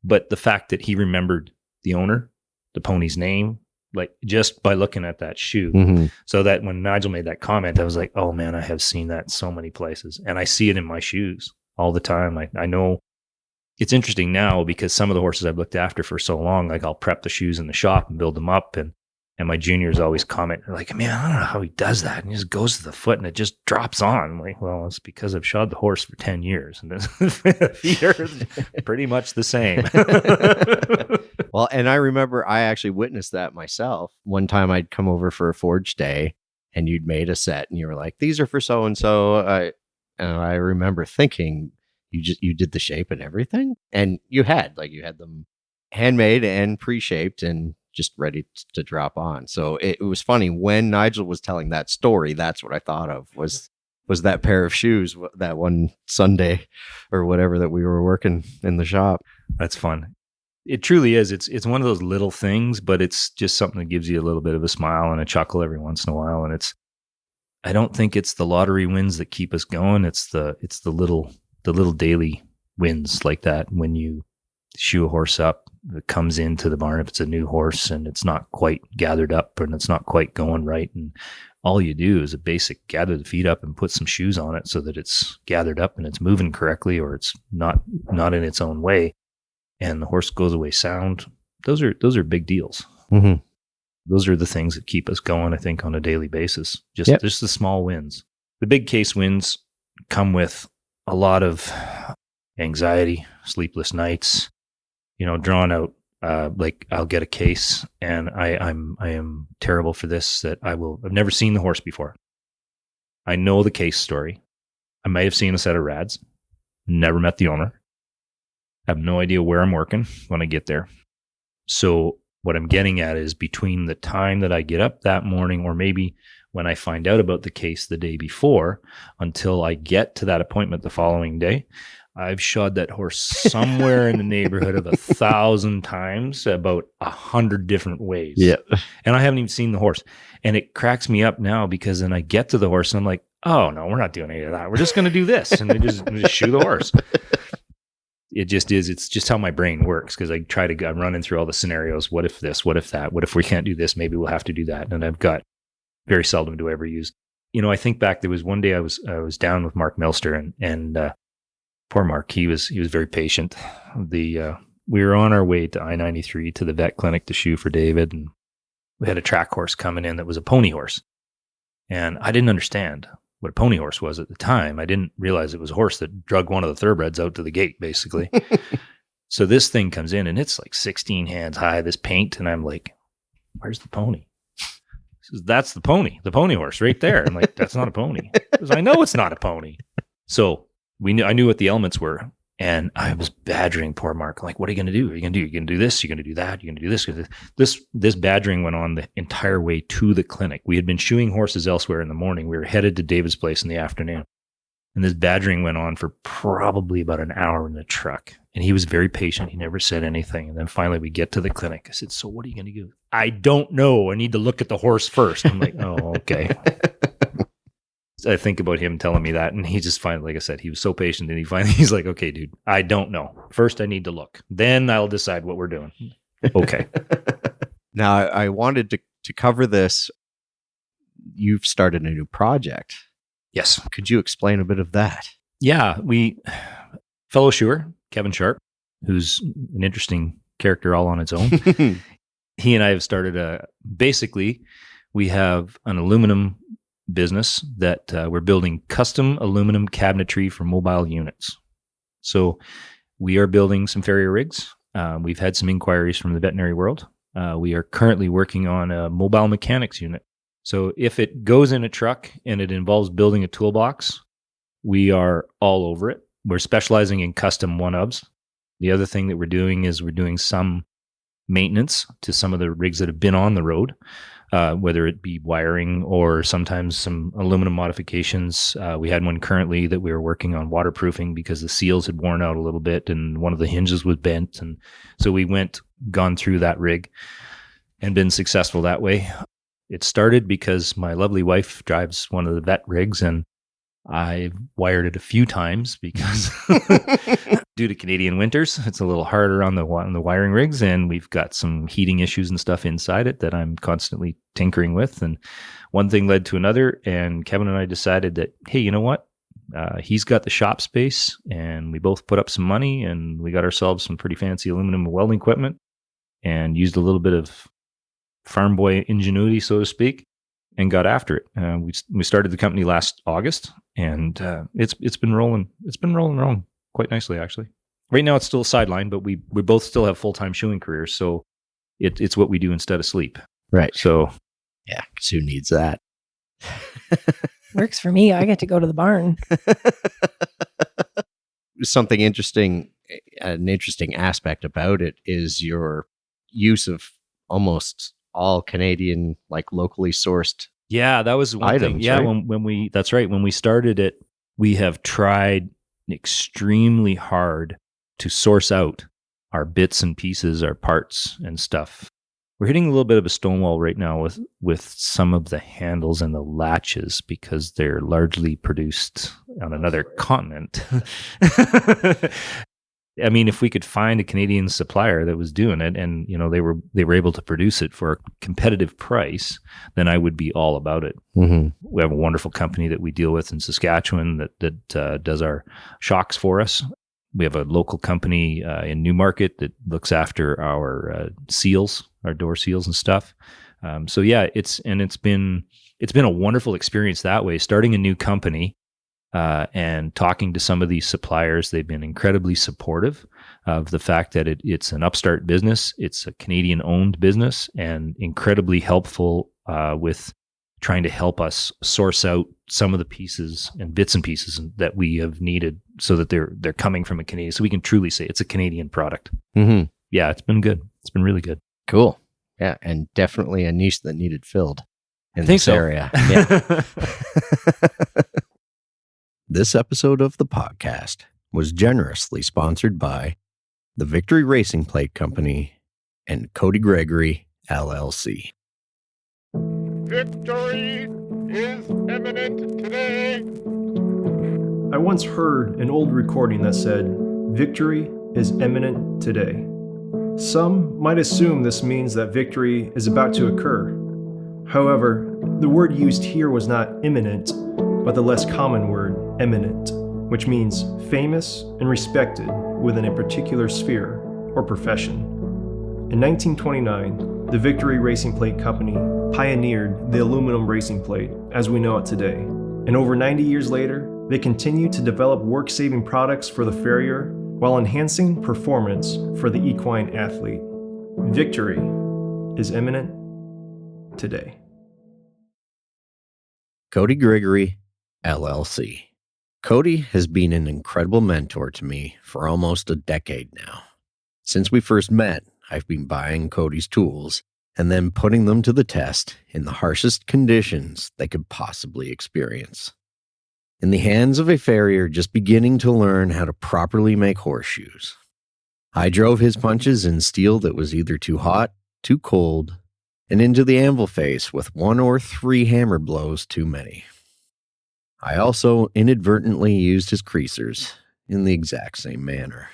Speaker 1: But the fact that he remembered the owner, the pony's name, like just by looking at that shoe. So that when Nigel made that comment, I was like, oh man, I have seen that so many places, and I see it in my shoes all the time. I know. It's interesting now because some of the horses I've looked after for so long, like I'll prep the shoes in the shop and build them up, and my juniors always comment, they're like, man, I don't know how he does that. And he just goes to the foot and it just drops on. I'm like, well, it's because I've shod the horse for 10 years and the feet are pretty much the same.
Speaker 2: Well, and I remember I actually witnessed that myself. One time I'd come over for a forge day and you'd made a set and you were like, these are for so-and-so. And I remember thinking, you did the shape and everything, and you had them handmade and pre-shaped and just ready to drop on. So it was funny when Nigel was telling that story. That's what I thought of was that pair of shoes that one Sunday or whatever that we were working in the shop.
Speaker 1: That's fun. It truly is. It's one of those little things, but it's just something that gives you a little bit of a smile and a chuckle every once in a while. And I don't think it's the lottery wins that keep us going. It's the little daily wins like that. When you shoe a horse up that comes into the barn, if it's a new horse and it's not quite gathered up and it's not quite going right, and all you do is a basic gather the feet up and put some shoes on it so that it's gathered up and it's moving correctly, or it's not in its own way, and the horse goes away sound. Those are big deals.
Speaker 2: Mm-hmm.
Speaker 1: Those are the things that keep us going, I think, on a daily basis. Just
Speaker 2: Yep.
Speaker 1: just the small wins. The big case wins come with a lot of anxiety, sleepless nights, drawn out. Like I'll get a case and I am terrible for this, that I've never seen the horse before. I know the case story. I may have seen a set of rads, never met the owner. I have no idea where I'm working when I get there. So what I'm getting at is, between the time that I get up that morning, or maybe when I find out about the case the day before, until I get to that appointment the following day, I've shod that horse somewhere in the neighborhood of 1,000 times, about 100 different ways.
Speaker 2: Yeah.
Speaker 1: And I haven't even seen the horse. And it cracks me up now, because then I get to the horse and I'm like, oh no, we're not doing any of that. We're just going to do this. And we just shoe the horse. It just is. It's just how my brain works, because I'm running through all the scenarios. What if this? What if that? What if we can't do this? Maybe we'll have to do that. And I've got, very seldom do I ever use. I think back, there was one day I was down with Mark Milster, and poor Mark, he was very patient. We were on our way to I-93 to the vet clinic to shoe for David, and we had a track horse coming in that was a pony horse. And I didn't understand what a pony horse was at the time. I didn't realize it was a horse that drug one of the thoroughbreds out to the gate, basically. So this thing comes in and it's like 16 hands high, this paint. And I'm like, where's the pony? He says, that's the pony horse right there. I'm like, that's not a pony. He says, I know it's not a pony. So I knew what the elements were. And I was badgering poor Mark. Like, what are you going to do? Are you going to do? You're going to do this? You're going to do that? You're going to do this? This badgering went on the entire way to the clinic. We had been shoeing horses elsewhere in the morning. We were headed to David's place in the afternoon. And this badgering went on for probably about an hour in the truck. And he was very patient. He never said anything. And then finally we get to the clinic. I said, so what are you going to do? I don't know. I need to look at the horse first. I'm like, oh, okay. I think about him telling me that, and he just finally, like I said, he was so patient, and he's like, okay, dude, I don't know. First, I need to look. Then I'll decide what we're doing. Okay.
Speaker 2: Now, I wanted to cover this. You've started a new project.
Speaker 1: Yes.
Speaker 2: Could you explain a bit of that?
Speaker 1: Yeah. Fellow shoer, Kevin Sharp, who's an interesting character all on its own. He and I have started basically, we have an aluminum business that we're building custom aluminum cabinetry for mobile units. So we are building some Farrier rigs. We've had some inquiries from the veterinary world. We are currently working on a mobile mechanics unit. So if it goes in a truck and it involves building a toolbox, we are all over it. We're specializing in custom one-ofs. The other thing that we're doing is we're doing some maintenance to some of the rigs that have been on the road. Whether it be wiring or sometimes some aluminum modifications. We had one currently that we were working on waterproofing because the seals had worn out a little bit and one of the hinges was bent. And so we gone through that rig and been successful that way. It started because my lovely wife drives one of the vet rigs, and I wired it a few times because due to Canadian winters, it's a little harder on the wiring rigs, and we've got some heating issues and stuff inside it that I'm constantly tinkering with. And one thing led to another, and Kevin and I decided that, hey, you know what? He's got the shop space, and we both put up some money, and we got ourselves some pretty fancy aluminum welding equipment, and used a little bit of farm boy ingenuity, so to speak, and got after it. We started the company last August, and it's been rolling. It's been rolling quite nicely, actually. Right now, it's still a sideline, but we both still have full-time shoeing careers, so it's what we do instead of sleep.
Speaker 2: Right.
Speaker 1: So,
Speaker 2: yeah, because who needs that?
Speaker 6: Works for me. I get to go to the barn.
Speaker 2: Something interesting, an interesting aspect about it is your use of almost all Canadian, like locally sourced.
Speaker 1: Yeah, that was one
Speaker 2: items,
Speaker 1: thing. Yeah,
Speaker 2: right?
Speaker 1: That's right. When we started it, we have tried extremely hard to source out our bits and pieces, our parts and stuff We're hitting a little bit of a stone wall right now with some of the handles and the latches because they're largely produced on another continent. I mean, if we could find a Canadian supplier that was doing it and, they were able to produce it for a competitive price, then I would be all about it.
Speaker 2: Mm-hmm.
Speaker 1: We have a wonderful company that we deal with in Saskatchewan that does our shocks for us. We have a local company in Newmarket that looks after our seals, our door seals and stuff. So yeah, it's been a wonderful experience that way. Starting a new company and talking to some of these suppliers, they've been incredibly supportive of the fact that it's an upstart business, it's a Canadian-owned business, and incredibly helpful with trying to help us source out some of the pieces and bits and pieces that we have needed so that they're coming from a Canadian, so we can truly say it's a Canadian product.
Speaker 2: Mm-hmm.
Speaker 1: Yeah, it's been good. It's been really good.
Speaker 2: Cool. Yeah, and definitely a niche that needed filled in
Speaker 1: think
Speaker 2: this
Speaker 1: so.
Speaker 2: area. Yeah. This episode of the podcast was generously sponsored by the Victory Racing Plate Company and Cody Gregory, LLC.
Speaker 7: Victory is imminent today.
Speaker 8: I once heard an old recording that said, "Victory is imminent today." Some might assume this means that victory is about to occur. However, the word used here was not imminent, but the less common word, eminent, which means famous and respected within a particular sphere or profession. In 1929, the Victory Racing Plate Company pioneered the aluminum racing plate as we know it today. And over 90 years later, they continue to develop work-saving products for the farrier while enhancing performance for the equine athlete. Victory is imminent today.
Speaker 2: Cody Gregory, LLC. Cody has been an incredible mentor to me for almost a decade now. Since we first met, I've been buying Cody's tools and then putting them to the test in the harshest conditions they could possibly experience. In the hands of a farrier just beginning to learn how to properly make horseshoes. I drove his punches in steel that was either too hot, too cold, and into the anvil face with 1 or 3 hammer blows too many. I also inadvertently used his creasers in the exact same manner.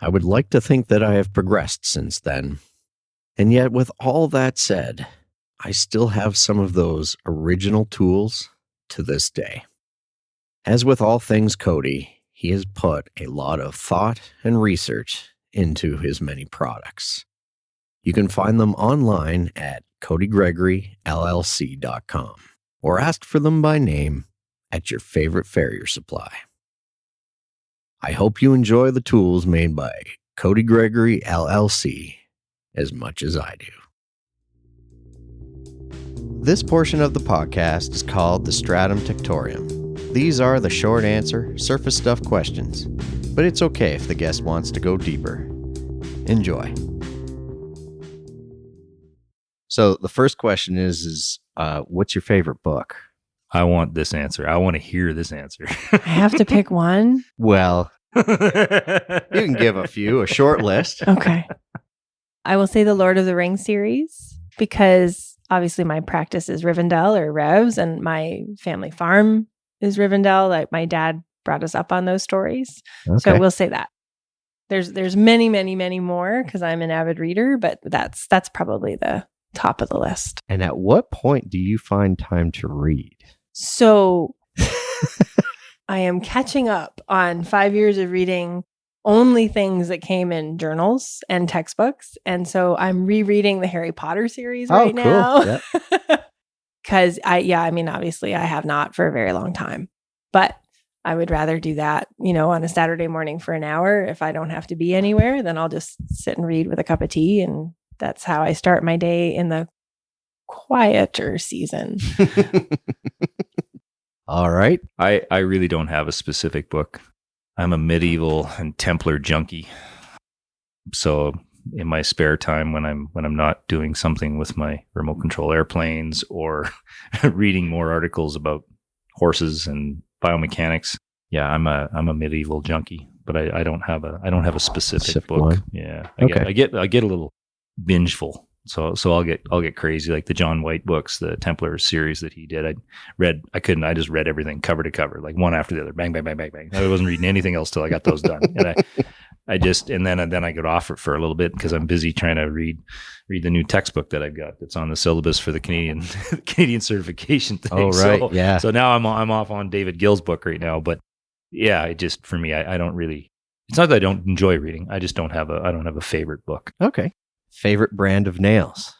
Speaker 2: I would like to think that I have progressed since then, and yet with all that said, I still have some of those original tools to this day. As with all things Cody, he has put a lot of thought and research into his many products. You can find them online at codygregoryllc.com or ask for them by name at your favorite farrier supply. I hope you enjoy the tools made by Cody Gregory LLC as much as I do. This portion of the podcast is called the Stratum Tectorium. These are the short answer, surface stuff questions, but it's okay if the guest wants to go deeper. Enjoy. So the first question is what's your favorite book?
Speaker 1: I want this answer. I want to hear this answer.
Speaker 6: I have to pick one.
Speaker 2: Well, you can give a short list.
Speaker 6: Okay. I will say the Lord of the Rings series because obviously my practice is Rivendell or Revs and my family farm is Rivendell. Like my dad brought us up on those stories.
Speaker 2: Okay.
Speaker 6: So we'll say that. There's many, many, many more because I'm an avid reader, but that's probably the top of the list.
Speaker 2: And at what point do you find time to read?
Speaker 6: So I am catching up on 5 years of reading only things that came in journals and textbooks. And so I'm rereading the Harry Potter series right now.
Speaker 2: Yep.
Speaker 6: Because obviously I have not for a very long time, but I would rather do that, on a Saturday morning for an hour. If I don't have to be anywhere, then I'll just sit and read with a cup of tea. And that's how I start my day in the quieter season.
Speaker 2: All right.
Speaker 1: I really don't have a specific book. I'm a medieval and Templar junkie. So in my spare time when I'm not doing something with my remote control airplanes or reading more articles about horses and biomechanics, yeah, I'm a medieval junkie. But I don't have a specific book.
Speaker 2: One.
Speaker 1: Yeah.
Speaker 2: Okay.
Speaker 1: I get a little bingeful So I'll get crazy, like the John White books, the Templar series that he did. I just read everything cover to cover, like one after the other, bang, bang, bang, bang, bang. I wasn't reading anything else till I got those done. And then I got off it for a little bit because I'm busy trying to read the new textbook that I've got that's on the syllabus for the Canadian certification thing.
Speaker 2: Oh, right. Yeah.
Speaker 1: So now I'm off on David Gill's book right now. But yeah, for me, I don't really, it's not that I don't enjoy reading. I just don't have a favorite book.
Speaker 2: Okay. Favorite brand of nails?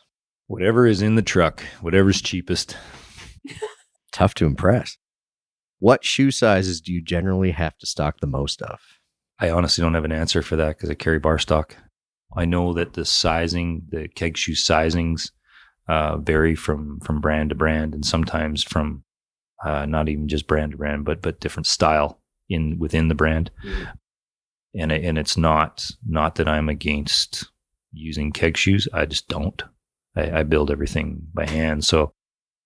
Speaker 1: Whatever is in the truck, whatever's cheapest.
Speaker 2: Tough to impress. What shoe sizes do you generally have to stock the most of?
Speaker 1: I honestly don't have an answer for that because I carry bar stock. I know that the keg shoe sizings vary from brand to brand, and sometimes from not even just brand to brand, but different style within the brand. Mm-hmm. And it's not that I'm against using keg shoes. I just don't. I build everything by hand, so I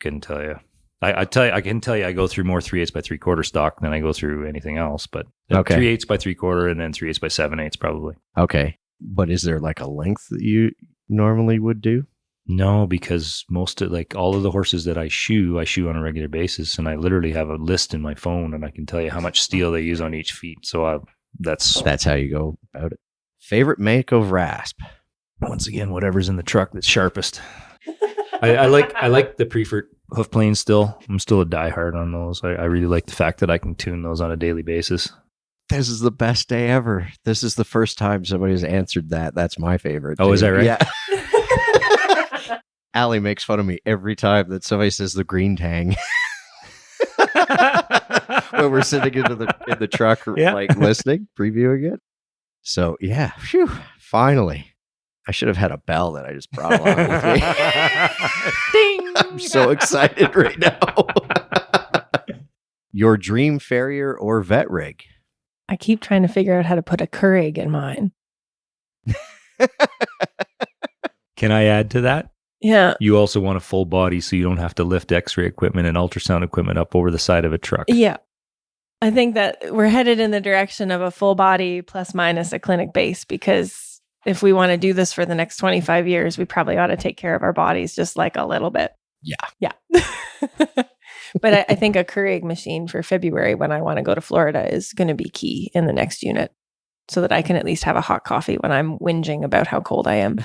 Speaker 1: couldn't tell you. I can tell you I go through more 3/8 by 3/4 stock than I go through anything else, but 3/8 by 3/4 and then 3/8 by 7/8 probably.
Speaker 2: Okay. But is there like a length that you normally would do?
Speaker 1: No, because all of the horses that I shoe on a regular basis, and I literally have a list in my phone and I can tell you how much steel they use on each feet. So that's how you go about it. Favorite make of rasp? Once again, whatever's in the truck that's sharpest. I like the Prefert hoof planes still. I'm still a diehard on those. I really like the fact that I can tune those on a daily basis.
Speaker 2: This is the best day ever. This is the first time somebody's answered that. That's my favorite.
Speaker 1: Oh, is that right?
Speaker 2: Yeah. Allie makes fun of me every time that somebody says the green tang. When we're sitting in the truck, like listening, previewing it. So yeah, phew, finally. I should have had a bell that I just brought along with me.
Speaker 6: Ding!
Speaker 2: I'm so excited right now. Your dream farrier or vet rig?
Speaker 6: I keep trying to figure out how to put a Keurig in mine.
Speaker 1: Can I add to that?
Speaker 6: Yeah.
Speaker 1: You also want a full body so you don't have to lift x-ray equipment and ultrasound equipment up over the side of a truck.
Speaker 6: Yeah. I think that we're headed in the direction of a full body plus minus a clinic base, because if we want to do this for the next 25 years, we probably ought to take care of our bodies just like a little bit.
Speaker 2: Yeah.
Speaker 6: Yeah. But I think a Keurig machine for February when I want to go to Florida is going to be key in the next unit so that I can at least have a hot coffee when I'm whinging about how cold I am.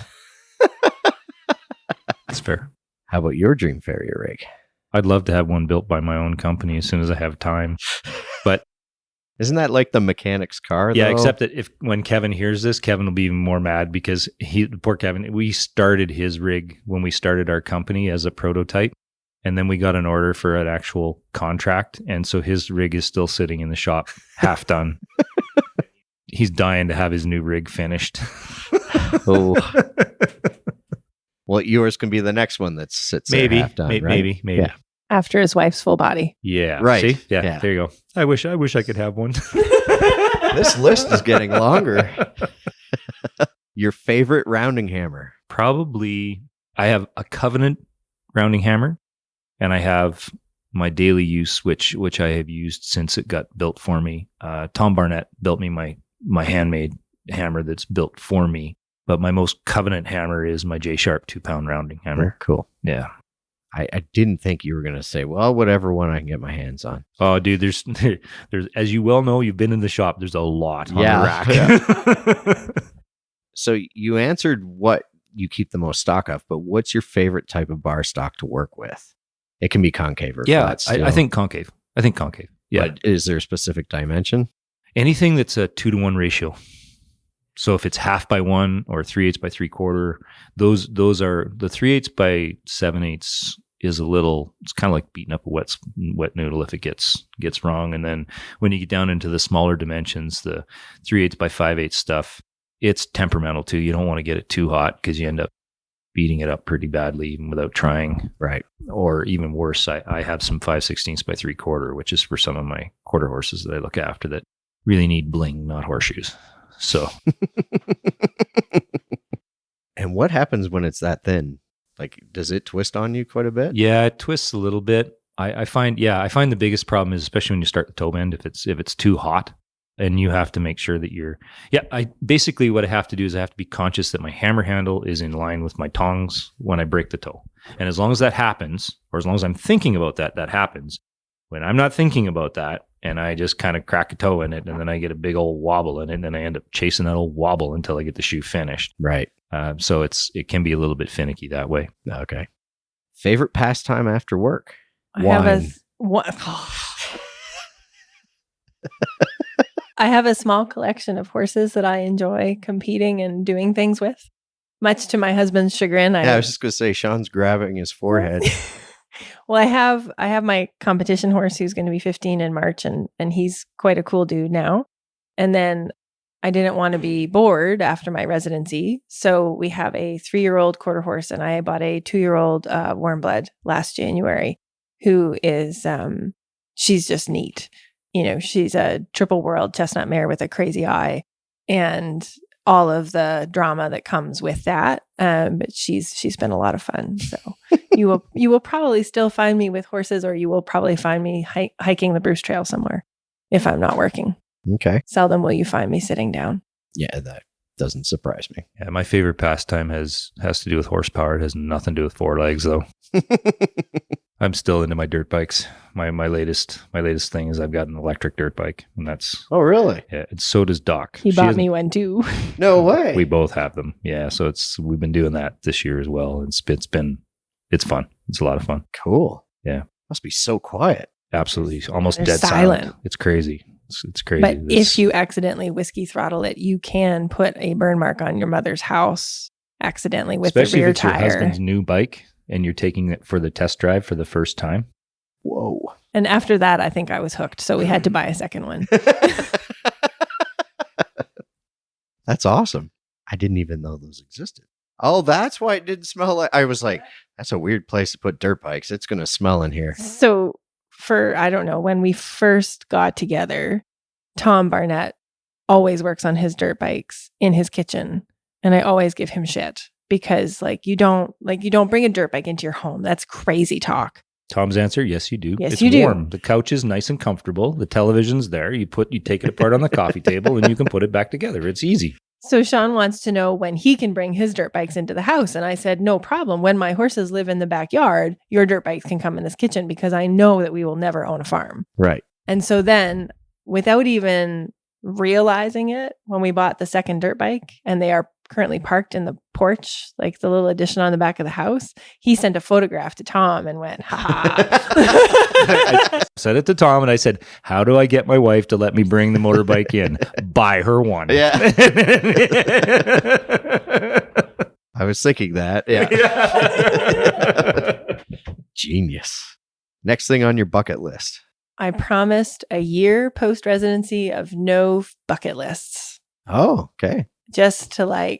Speaker 1: That's fair.
Speaker 2: How about your dream farrier rig?
Speaker 1: I'd love to have one built by my own company as soon as I have time. But
Speaker 2: isn't that like the mechanic's car?
Speaker 1: Yeah,
Speaker 2: though?
Speaker 1: Except that when Kevin hears this, Kevin will be even more mad because poor Kevin, we started his rig when we started our company as a prototype, and then we got an order for an actual contract, and so his rig is still sitting in the shop, half done. He's dying to have his new rig finished.
Speaker 2: Oh. Well, yours can be the next one that sits there half done, right?
Speaker 1: Maybe.
Speaker 2: Yeah.
Speaker 6: After his wife's full body.
Speaker 1: Yeah.
Speaker 2: Right.
Speaker 1: See? Yeah. There you go. I wish I could have one.
Speaker 2: This list is getting longer. Your favorite rounding hammer?
Speaker 1: Probably, I have a Covenant rounding hammer, and I have my daily use, which I have used since it got built for me. Tom Barnett built me my handmade hammer that's built for me. But my most Covenant hammer is my J Sharp 2-pound rounding hammer.
Speaker 2: Cool.
Speaker 1: Yeah.
Speaker 2: I didn't think you were going to say, well, whatever one I can get my hands on.
Speaker 1: Oh, dude, there's as you well know, you've been in the shop. There's a lot on the rack.
Speaker 2: So you answered what you keep the most stock of, but what's your favorite type of bar stock to work with? It can be concave or flat.
Speaker 1: I think concave. Yeah.
Speaker 2: But is there a specific dimension?
Speaker 1: Anything that's a 2-to-1 ratio. So if it's 1/2 or 3/8 by 3/4, those are the 3/8 by 7/8 is a little. It's kind of like beating up a wet noodle if it gets wrong. And then when you get down into the smaller dimensions, the 3/8 by 5/8 stuff, it's temperamental too. You don't want to get it too hot because you end up beating it up pretty badly even without trying.
Speaker 2: Right.
Speaker 1: Or even worse, I have some 5/16 by 3/4, which is for some of my quarter horses that I look after that really need bling, not horseshoes. So,
Speaker 2: and what happens when it's that thin? Like, does it twist on you quite a bit?
Speaker 1: Yeah, it twists a little bit. I find the biggest problem is especially when you start the toe bend. If it's too hot, And you have to make sure that basically what I have to do is I have to be conscious that my hammer handle is in line with my tongs when I break the toe. And as long as that happens, or as long as I'm thinking about that happens. When I'm not thinking about that and I just kind of crack a toe in it and then I get a big old wobble in it and then I end up chasing that old wobble until I get the shoe finished.
Speaker 2: Right.
Speaker 1: So it can be a little bit finicky that way.
Speaker 2: Okay. Favorite pastime after work?
Speaker 6: I have a small collection of horses that I enjoy competing and doing things with, much to my husband's chagrin.
Speaker 2: I was just going to say, Sean's grabbing his forehead.
Speaker 6: Well, I have my competition horse who's going to be 15 in March, and he's quite a cool dude now. And then I didn't want to be bored after my residency, so we have a 3-year-old quarter horse, and I bought a 2-year-old warm blood last January, who is she's just neat. You know, she's a triple world chestnut mare with a crazy eye, and all of the drama that comes with that. But she's been a lot of fun. So you will probably still find me with horses, or you will probably find me hiking the Bruce Trail somewhere if I'm not working.
Speaker 2: Okay.
Speaker 6: Seldom will you find me sitting down.
Speaker 2: Yeah, that doesn't surprise me.
Speaker 1: Yeah, my favorite pastime has to do with horsepower. It has nothing to do with 4 legs, though. I'm still into my dirt bikes. My latest thing is I've got an electric dirt bike, and that's
Speaker 2: Oh, really?
Speaker 1: yeah. And so does Doc.
Speaker 6: He bought me one too.
Speaker 2: No way.
Speaker 1: We both have them. Yeah, so we've been doing that this year as well. It's fun. It's a lot of fun.
Speaker 2: Cool.
Speaker 1: Yeah,
Speaker 2: must be so quiet.
Speaker 1: Absolutely, almost
Speaker 6: They're
Speaker 1: dead silent. It's crazy. It's crazy.
Speaker 6: But if you accidentally whiskey throttle it, you can put a burn mark on your mother's house accidentally with
Speaker 1: especially
Speaker 6: the rear
Speaker 1: if it's
Speaker 6: tire.
Speaker 1: your husband's new bike and you're taking it for the test drive for the first time.
Speaker 2: Whoa.
Speaker 6: And after that, I think I was hooked. So we had to buy a second one.
Speaker 2: That's awesome. I didn't even know those existed. Oh, that's why it didn't smell like. I was like, that's a weird place to put dirt bikes. It's going to smell in here.
Speaker 6: So I don't know, when we first got together, Tom Barnett always works on his dirt bikes in his kitchen. And I always give him shit because you don't bring a dirt bike into your home. That's crazy talk.
Speaker 1: Tom's answer, yes, you do.
Speaker 6: Yes,
Speaker 1: it's
Speaker 6: you
Speaker 1: warm.
Speaker 6: do.
Speaker 1: The couch is nice and comfortable. The television's there. You take it apart on the coffee table and you can put it back together. It's easy.
Speaker 6: So Sean wants to know when he can bring his dirt bikes into the house. And I said, no problem. When my horses live in the backyard, your dirt bikes can come in this kitchen because I know that we will never own a farm.
Speaker 2: Right.
Speaker 6: And so then, without even realizing it, when we bought the second dirt bike and they are currently parked in the porch, like the little addition on the back of the house, he sent a photograph to Tom and went, ha
Speaker 1: I said it to Tom and I said, how do I get my wife to let me bring the motorbike in? Buy her one.
Speaker 2: Yeah. I was thinking that. Yeah. Genius. Next thing on your bucket list.
Speaker 6: I promised a year post-residency of no bucket lists.
Speaker 2: Oh, okay.
Speaker 6: Just to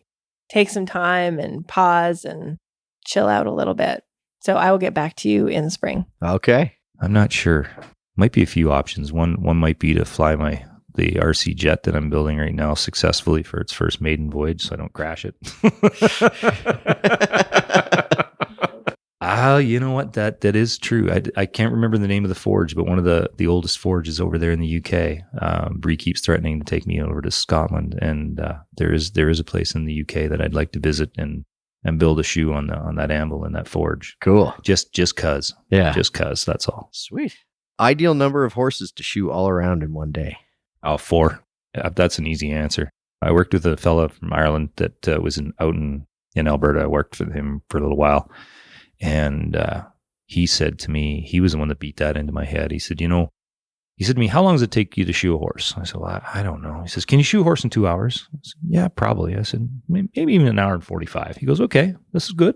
Speaker 6: take some time and pause and chill out a little bit. So I will get back to you in the spring.
Speaker 2: Okay.
Speaker 1: I'm not sure. Might be a few options. One might be to fly the RC jet that I'm building right now successfully for its first maiden voyage so I don't crash it. You know what? That is true. I can't remember the name of the forge, but one of the oldest forges over there in the UK. Bri keeps threatening to take me over to Scotland, and there is a place in the UK that I'd like to visit and build a shoe on that anvil in that forge.
Speaker 2: Cool.
Speaker 1: Just cause.
Speaker 2: Yeah.
Speaker 1: Just cause. That's all.
Speaker 2: Sweet. Ideal number of horses to shoe all around in one day.
Speaker 1: 4. That's an easy answer. I worked with a fella from Ireland that was out in Alberta. I worked with him for a little while. And he said to me, he was the one that beat that into my head. He said, he said to me, how long does it take you to shoe a horse? I said, well, I don't know. He says, can you shoe a horse in 2 hours? I said, yeah, probably. I said, maybe even an hour and 45. He goes, okay, this is good.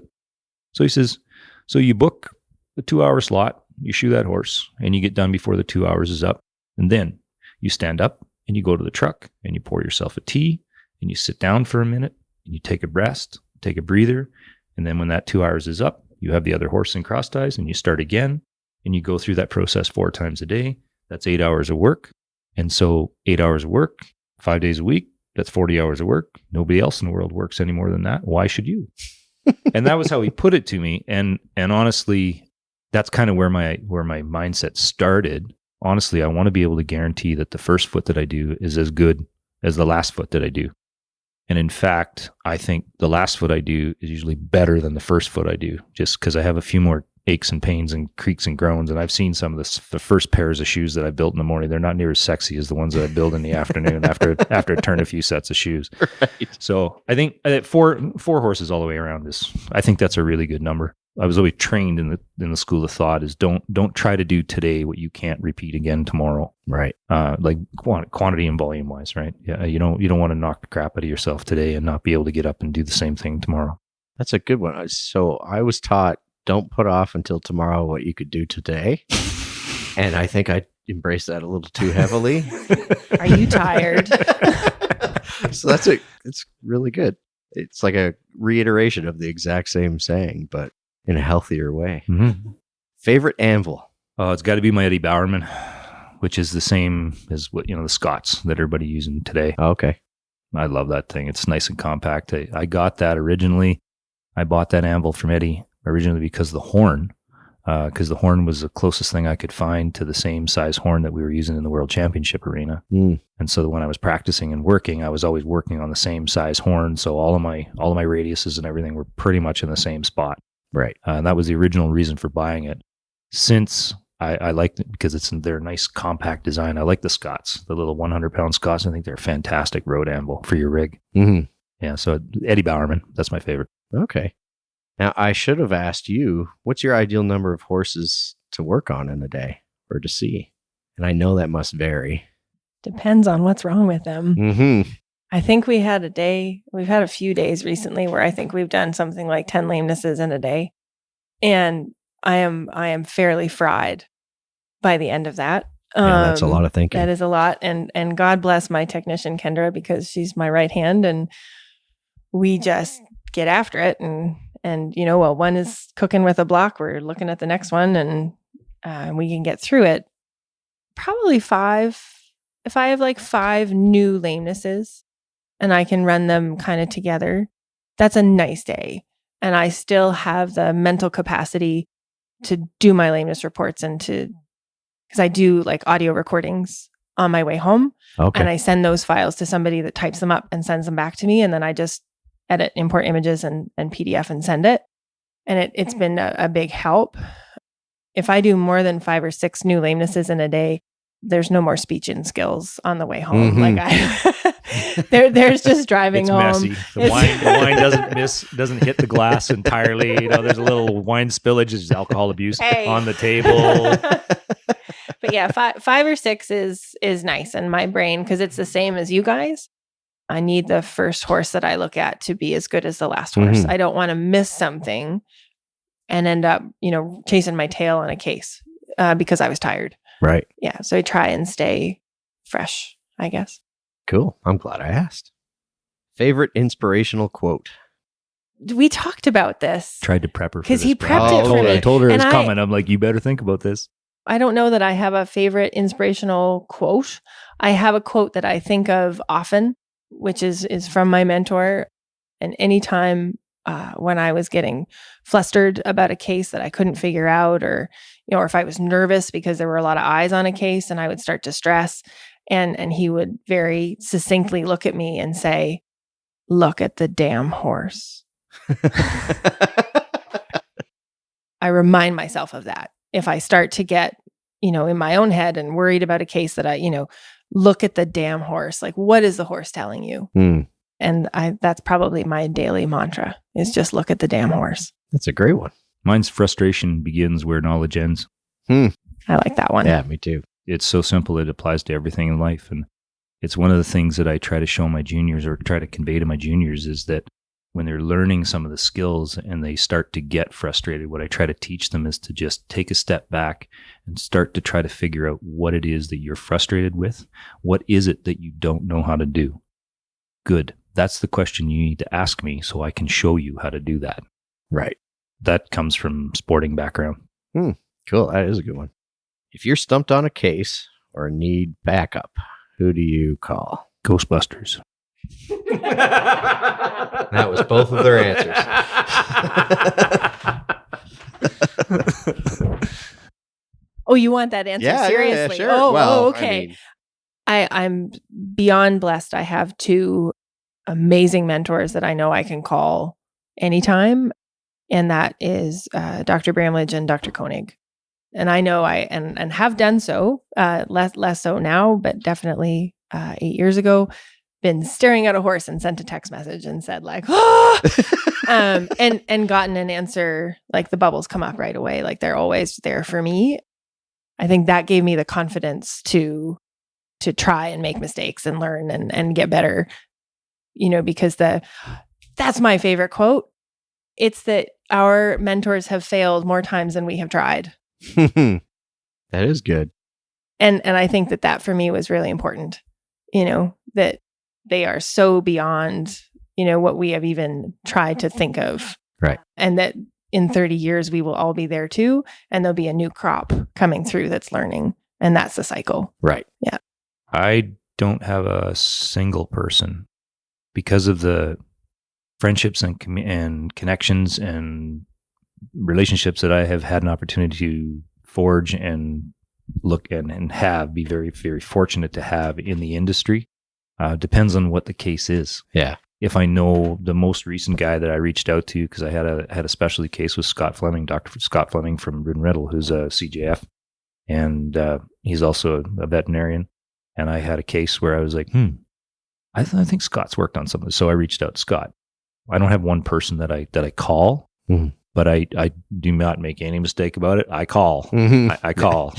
Speaker 1: So he says, so you book a 2-hour slot, you shoe that horse, and you get done before the 2 hours is up. And then you stand up and you go to the truck and you pour yourself a tea and you sit down for a minute and you take a rest, take a breather. And then when that 2 hours is up, you have the other horse in cross ties and you start again and you go through that process 4 times a day. That's 8 hours of work. And so 8 hours of work, 5 days a week, that's 40 hours of work. Nobody else in the world works any more than that. Why should you? And that was how he put it to me. And honestly, that's kind of where my mindset started. honestly, I want to be able to guarantee that the first foot that I do is as good as the last foot that I do. And in fact, I think the last foot I do is usually better than the first foot I do, just because I have a few more aches and pains and creaks and groans. And I've seen some of the first pairs of shoes that I built in the morning. They're not near as sexy as the ones that I build in the afternoon after I turn a few sets of shoes.
Speaker 2: Right.
Speaker 1: So I think four horses all the way around I think that's a really good number. I was always trained in the school of thought is don't try to do today what you can't repeat again tomorrow.
Speaker 2: Right.
Speaker 1: Like quantity and volume wise, right? Yeah. You don't want to knock the crap out of yourself today and not be able to get up and do the same thing tomorrow.
Speaker 2: That's a good one. So I was taught, don't put off until tomorrow what you could do today. And I think I embraced that a little too heavily.
Speaker 6: Are you tired?
Speaker 2: So it's really good. It's like a reiteration of the exact same saying, but in a healthier way.
Speaker 1: Mm-hmm.
Speaker 2: Favorite anvil?
Speaker 1: It's got to be my Eddie Bowerman, which is the same as what, the Scots that everybody using today.
Speaker 2: Oh, okay.
Speaker 1: I love that thing. It's nice and compact. I got that originally. I bought that anvil from Eddie originally because the horn was the closest thing I could find to the same size horn that we were using in the World Championship arena.
Speaker 2: Mm.
Speaker 1: And so when I was practicing and working, I was always working on the same size horn. So all of my radiuses and everything were pretty much in the same spot.
Speaker 2: Right.
Speaker 1: And that was the original reason for buying it. Since I liked it because it's in their nice compact design. I like the Scots, the little 100-pound Scots. I think they're a fantastic road anvil for your rig.
Speaker 2: Mm-hmm.
Speaker 1: Yeah. So Eddie Bowerman, that's my favorite.
Speaker 2: Okay. Now, I should have asked you, what's your ideal number of horses to work on in a day or to see? And I know that must vary.
Speaker 6: Depends on what's wrong with them.
Speaker 2: Mm-hmm.
Speaker 6: I think we've had a few days recently where I think we've done something like 10 lamenesses in a day. And I am fairly fried by the end of that.
Speaker 2: Yeah, that's a lot of thinking.
Speaker 6: That is a lot. And God bless my technician, Kendra, because she's my right hand and we just get after it. And while one is cooking with a block, we're looking at the next one and we can get through it. Probably 5. If I have like 5 new lamenesses and I can run them kind of together, that's a nice day. And I still have the mental capacity to do my lameness reports because I do like audio recordings on my way home.
Speaker 2: Okay.
Speaker 6: And I send those files to somebody that types them up and sends them back to me. And then I just edit, import images and PDF and send it. And it's been a big help. If I do more than 5 or 6 new lamenesses in a day, there's no more speech and skills on the way home.
Speaker 2: Mm-hmm.
Speaker 6: Like there's just driving
Speaker 1: It's
Speaker 6: home.
Speaker 1: messy. The wine doesn't hit the glass entirely. There's a little wine spillage. There's alcohol abuse on the table.
Speaker 6: But yeah, 5 or 6 is nice. And my brain, because it's the same as you guys, I need the first horse that I look at to be as good as the last horse.
Speaker 2: Mm-hmm.
Speaker 6: I don't want to miss something and end up, chasing my tail in a case because I was tired.
Speaker 2: Right.
Speaker 6: Yeah. So I try and stay fresh, I guess.
Speaker 2: Cool. I'm glad I asked. Favorite inspirational quote?
Speaker 6: We talked about this.
Speaker 1: Tried to prep her for
Speaker 6: because
Speaker 1: this.
Speaker 6: he prepped it for me.
Speaker 1: I told her it was
Speaker 6: And
Speaker 1: coming. I'm like, you better think about this.
Speaker 6: I don't know that I have a favorite inspirational quote. I have a quote that I think of often, which is from my mentor. And anytime when I was getting flustered about a case that I couldn't figure out, or if I was nervous because there were a lot of eyes on a case and I would start to stress, and he would very succinctly look at me and say, "Look at the damn horse." I remind myself of that. If I start to get, in my own head and worried about a case that look at the damn horse. Like, what is the horse telling you?
Speaker 2: Mm.
Speaker 6: And that's probably my daily mantra is just look at the damn horse.
Speaker 2: That's a great one.
Speaker 1: Mine's frustration begins where knowledge ends.
Speaker 6: I like that one.
Speaker 2: Yeah, me too.
Speaker 1: It's so simple. It applies to everything in life. And it's one of the things that I try to show my juniors or try to convey to my juniors is that when they're learning some of the skills and they start to get frustrated, what I try to teach them is to just take a step back and start to try to figure out what it is that you're frustrated with. What is it that you don't know how to do? Good. That's the question you need to ask me so I can show you how to do that.
Speaker 2: Right.
Speaker 1: That comes from sporting background.
Speaker 2: Cool. That is a good one. If you're stumped on a case or need backup, who do you call?
Speaker 1: Ghostbusters.
Speaker 2: That was both of their answers.
Speaker 6: Oh, you want that answer seriously?
Speaker 2: Sure.
Speaker 6: Oh,
Speaker 2: Well,
Speaker 6: okay.
Speaker 2: I mean,
Speaker 6: I'm beyond blessed. I have two amazing mentors that I know I can call anytime. And that is Dr. Bramlage and Dr. Koenig. And I know and have done so, less so now, but definitely 8 years ago, been staring at a horse and sent a text message and said like, oh! and gotten an answer, like the bubbles come up right away. Like they're always there for me. I think that gave me the confidence to try and make mistakes and learn and get better, because that's my favorite quote. It's that our mentors have failed more times than we have tried.
Speaker 2: that is good.
Speaker 6: And I think that for me was really important, that they are so beyond, what we have even tried to think of.
Speaker 2: Right.
Speaker 6: And that in 30 years, we will all be there too. And there'll be a new crop coming through that's learning. And that's the cycle.
Speaker 2: Right.
Speaker 6: Yeah.
Speaker 1: I don't have a single person, because of the friendships and connections and relationships that I have had an opportunity to forge and look and be very, very fortunate to have in the industry. Depends on what the case is.
Speaker 2: Yeah.
Speaker 1: If I know the most recent guy that I reached out to, because I had a specialty case with Scott Fleming, Dr. Scott Fleming from Bryn-Riddle, who's a CJF, and he's also a veterinarian. And I had a case where I was like, I think Scott's worked on something. So I reached out to Scott. I don't have one person that I call, but I do not make any mistake about it. I call.
Speaker 2: Mm-hmm.
Speaker 1: I call.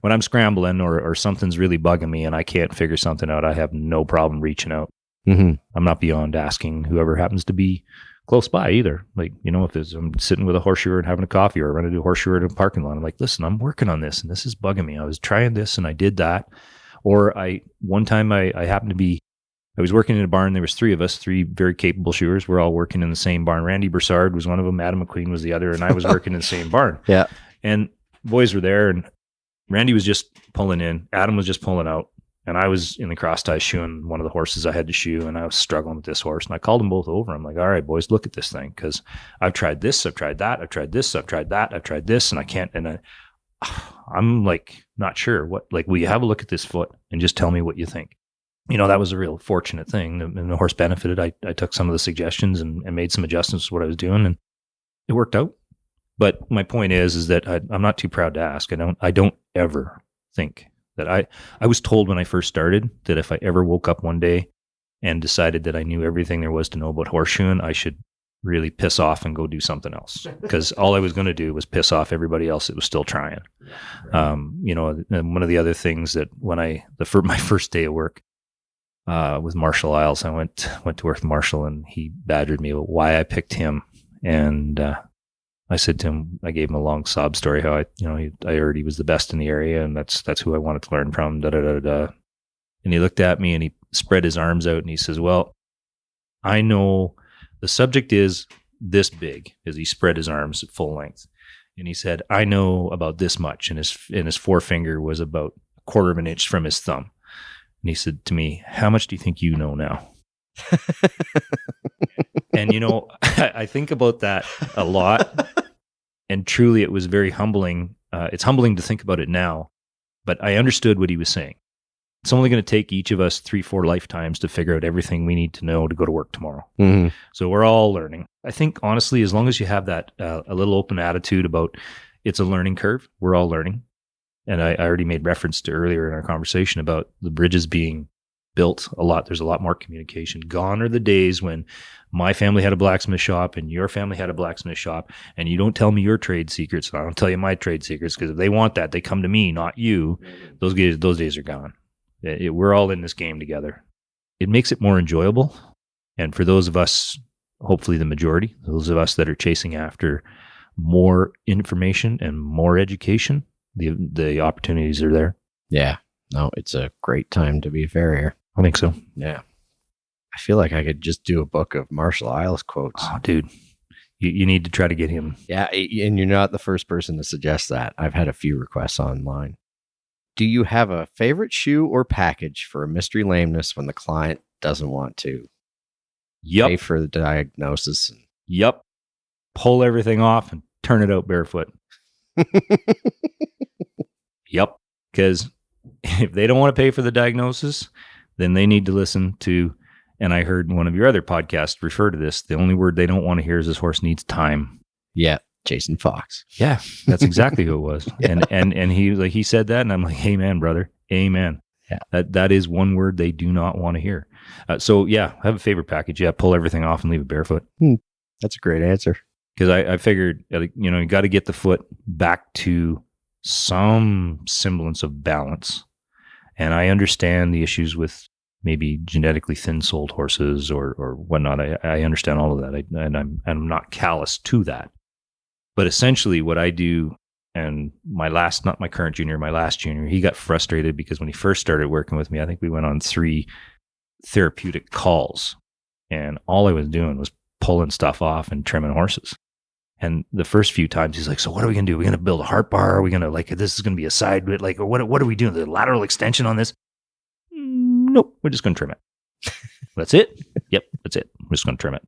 Speaker 1: When I'm scrambling or something's really bugging me and I can't figure something out, I have no problem reaching out.
Speaker 2: Mm-hmm.
Speaker 1: I'm not beyond asking whoever happens to be close by either. Like, if I'm sitting with a horseshoer and having a coffee, or running to a horseshoer in a parking lot, I'm like, listen, I'm working on this and this is bugging me. I was trying this and I did that. Or one time I happened to be, I was working in a barn. There was three of us, three very capable shoers. We're all working in the same barn. Randy Broussard was one of them. Adam McQueen was the other. And I was working in the same barn.
Speaker 2: Yeah.
Speaker 1: And boys were there, and Randy was just pulling in. Adam was just pulling out. And I was in the cross ties shoeing one of the horses I had to shoe, and I was struggling with this horse. And I called them both over. I'm like, all right, boys, look at this thing, because I've tried this, I've tried that, I've tried this, I've tried that, I've tried this, and I can't. And I'm like, not sure what. Like, will you have a look at this foot and just tell me what you think? That was a real fortunate thing. And the horse benefited. I took some of the suggestions and made some adjustments to what I was doing, and it worked out. But my point is that I'm not too proud to ask. I don't ever think that I was told when I first started that if I ever woke up one day and decided that I knew everything there was to know about horseshoeing, I should really piss off and go do something else, because all I was going to do was piss off everybody else that was still trying. And one of the other things that when my first day of work with Marshall Isles, I went to work with Marshall, and he badgered me about why I picked him. And I said to him, I gave him a long sob story how I heard he was the best in the area, and that's who I wanted to learn from. And he looked at me and he spread his arms out and he says, "Well, I know the subject is this big," as he spread his arms at full length. And he said, "I know about this much," and his forefinger was about a quarter of an inch from his thumb. And he said to me, "How much do you think you know now?" And, I think about that a lot. And truly, it was very humbling. It's humbling to think about it now, but I understood what he was saying. It's only going to take each of us 3-4 lifetimes to figure out everything we need to know to go to work tomorrow.
Speaker 2: Mm-hmm.
Speaker 1: So we're all learning. I think, honestly, as long as you have that a little open attitude about it's a learning curve, we're all learning. And I already made reference to earlier in our conversation about the bridges being built a lot. There's a lot more communication. Gone are the days when my family had a blacksmith shop and your family had a blacksmith shop, and you don't tell me your trade secrets, and I don't tell you my trade secrets, because if they want that, they come to me, not you. Those days are gone. We're all in this game together. It makes it more enjoyable. And for those of us, hopefully the majority, those of us that are chasing after more information and more education, the opportunities are there.
Speaker 2: Yeah. No, it's a great time to be a farrier.
Speaker 1: I think so.
Speaker 2: Yeah. I feel like I could just do a book of Marshall Isles quotes.
Speaker 1: Oh, dude. You need to try to get him.
Speaker 2: Yeah, and you're not the first person to suggest that. I've had a few requests online. Do you have a favorite shoe or package for a mystery lameness when the client doesn't want to pay for the diagnosis?
Speaker 1: Yep. Pull everything off and turn it out barefoot. Yep. Because if they don't want to pay for the diagnosis, then they need to listen to, and I heard one of your other podcasts refer to this, the only word they don't want to hear is this horse needs time.
Speaker 2: Yeah. Jason Fox.
Speaker 1: Yeah, that's exactly who it was.
Speaker 2: Yeah.
Speaker 1: And he said that, and I'm like, amen, brother. Amen.
Speaker 2: Yeah.
Speaker 1: That is one word they do not want to hear. So yeah, I have a favorite package. Yeah, pull everything off and leave it barefoot.
Speaker 2: That's a great answer.
Speaker 1: Because I figured, you got to get the foot back to some semblance of balance. And I understand the issues with maybe genetically thin-souled horses or whatnot. I understand all of that, and I'm not callous to that. But essentially, what I do, and not my current junior, my last junior, he got frustrated because when he first started working with me, I think we went on 3 therapeutic calls, and all I was doing was pulling stuff off and trimming horses. And the first few times he's like, so what are we going to do? Are we going to build a heart bar? Are we going to this is going to be a side bit? Like, what are we doing? The lateral extension on this? Nope. We're just going to trim it. That's it. Yep. That's it. We're just going to trim it.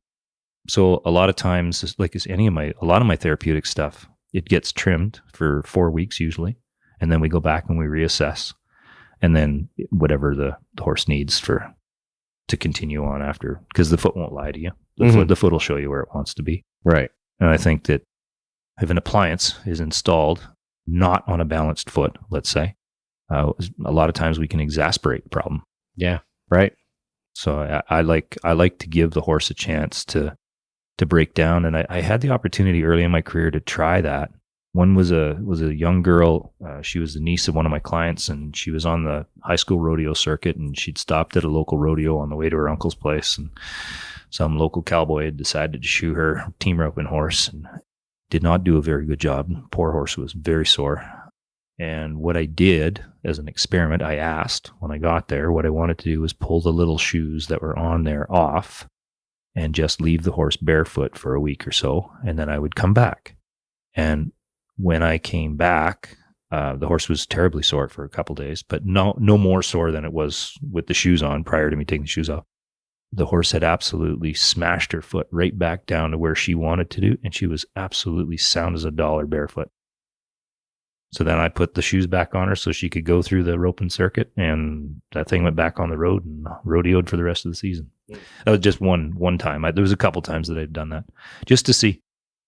Speaker 1: So a lot of times, like a lot of my therapeutic stuff, it gets trimmed for 4 weeks usually. And then we go back and we reassess. And then whatever the horse needs to continue on after, because the foot won't lie to you. The foot will show you where it wants to be.
Speaker 2: Right.
Speaker 1: And I think that if an appliance is installed not on a balanced foot, let's say, a lot of times we can exasperate the problem.
Speaker 2: Yeah. Right.
Speaker 1: So I like to give the horse a chance to break down. And I had the opportunity early in my career to try that. One was a young girl. She was the niece of one of my clients, and she was on the high school rodeo circuit, and she'd stopped at a local rodeo on the way to her uncle's place, and some local cowboy had decided to shoe her team roping horse and did not do a very good job. Poor horse was very sore. And what I did as an experiment, I asked when I got there, what I wanted to do was pull the little shoes that were on there off and just leave the horse barefoot for a week or so. And then I would come back. And when I came back, the horse was terribly sore for a couple days, but no more sore than it was with the shoes on prior to me taking the shoes off. The horse had absolutely smashed her foot right back down to where she wanted to do, and she was absolutely sound as a dollar barefoot. So then I put the shoes back on her so she could go through the roping circuit, and that thing went back on the road and rodeoed for the rest of the season. That was just one time. There was a couple times that I've done that just to see.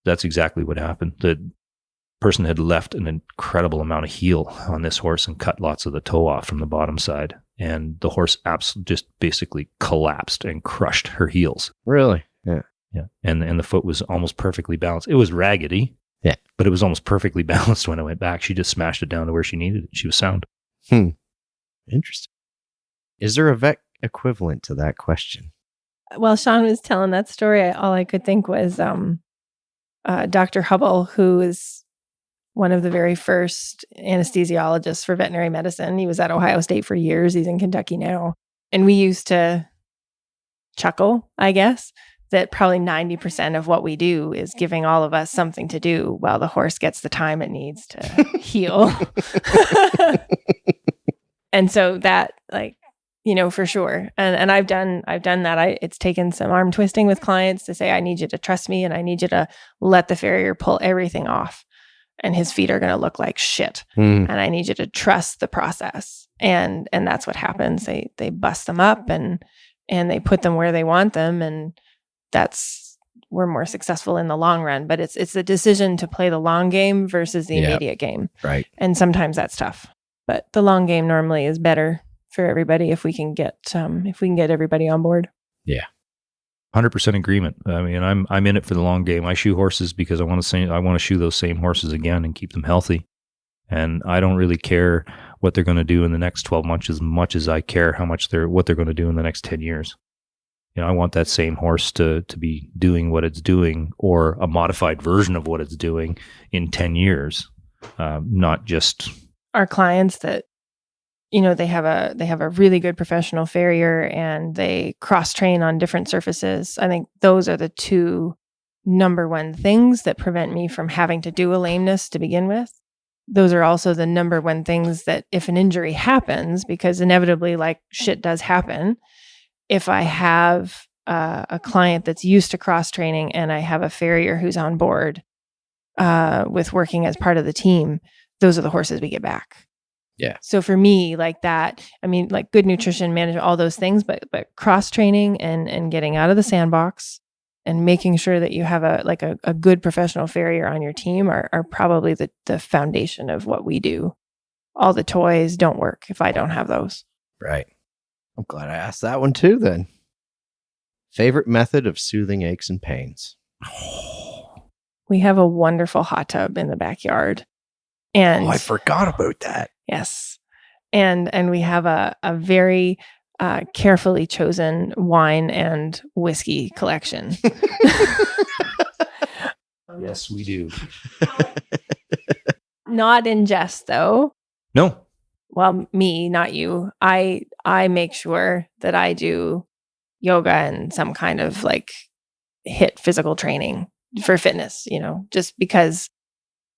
Speaker 1: That's exactly what happened. The person had left an incredible amount of heel on this horse and cut lots of the toe off from the bottom side. And the horse just basically collapsed and crushed her heels.
Speaker 2: Really? Yeah.
Speaker 1: Yeah. And the foot was almost perfectly balanced. It was raggedy.
Speaker 2: Yeah.
Speaker 1: But it was almost perfectly balanced when I went back. She just smashed it down to where she needed it. She was sound.
Speaker 2: Interesting. Is there a vet equivalent to that question?
Speaker 6: While Sean was telling that story, all I could think was Dr. Hubble, who is one of the very first anesthesiologists for veterinary medicine. He was at Ohio State for years. He's in Kentucky now. And we used to chuckle, I guess, that probably 90% of what we do is giving all of us something to do while the horse gets the time it needs to heal. And so that, for sure. And I've done that. It's taken some arm twisting with clients to say, I need you to trust me and I need you to let the farrier pull everything off. And his feet are going to look like shit. And I need you to trust the process. And that's what happens. They bust them up and they put them where they want them. And we're more successful in the long run. But it's the decision to play the long game versus the immediate game.
Speaker 2: Right.
Speaker 6: And sometimes that's tough. But the long game normally is better for everybody if we can get everybody on board.
Speaker 2: Yeah.
Speaker 1: 100% agreement. I mean, I'm in it for the long game. I shoe horses because I want to shoe those same horses again and keep them healthy. And I don't really care what they're going to do in the next 12 months as much as I care what they're going to do in the next 10 years. I want that same horse to be doing what it's doing or a modified version of what it's doing in 10 years. Not just
Speaker 6: our clients that they have a really good professional farrier and they cross train on different surfaces. I think those are the two number one things that prevent me from having to do a lameness to begin with. Those are also the number one things that if an injury happens, because inevitably shit does happen, if I have a client that's used to cross training and I have a farrier who's on board, with working as part of the team, those are the horses we get back.
Speaker 2: Yeah.
Speaker 6: So for me, like that, I mean, like good nutrition management, all those things, but cross training and getting out of the sandbox and making sure that you have a good professional farrier on your team are probably the foundation of what we do. All the toys don't work if I don't have those.
Speaker 2: Right. I'm glad I asked that one too then. Favorite method of soothing aches and pains?
Speaker 6: We have a wonderful hot tub in the backyard. And
Speaker 2: I forgot about that.
Speaker 6: yes. And we have a very carefully chosen wine and whiskey collection.
Speaker 1: Yes, we do.
Speaker 6: Not in jest though.
Speaker 1: No.
Speaker 6: Well, me, not you. I make sure that I do yoga and some kind of like HIIT physical training for fitness, just because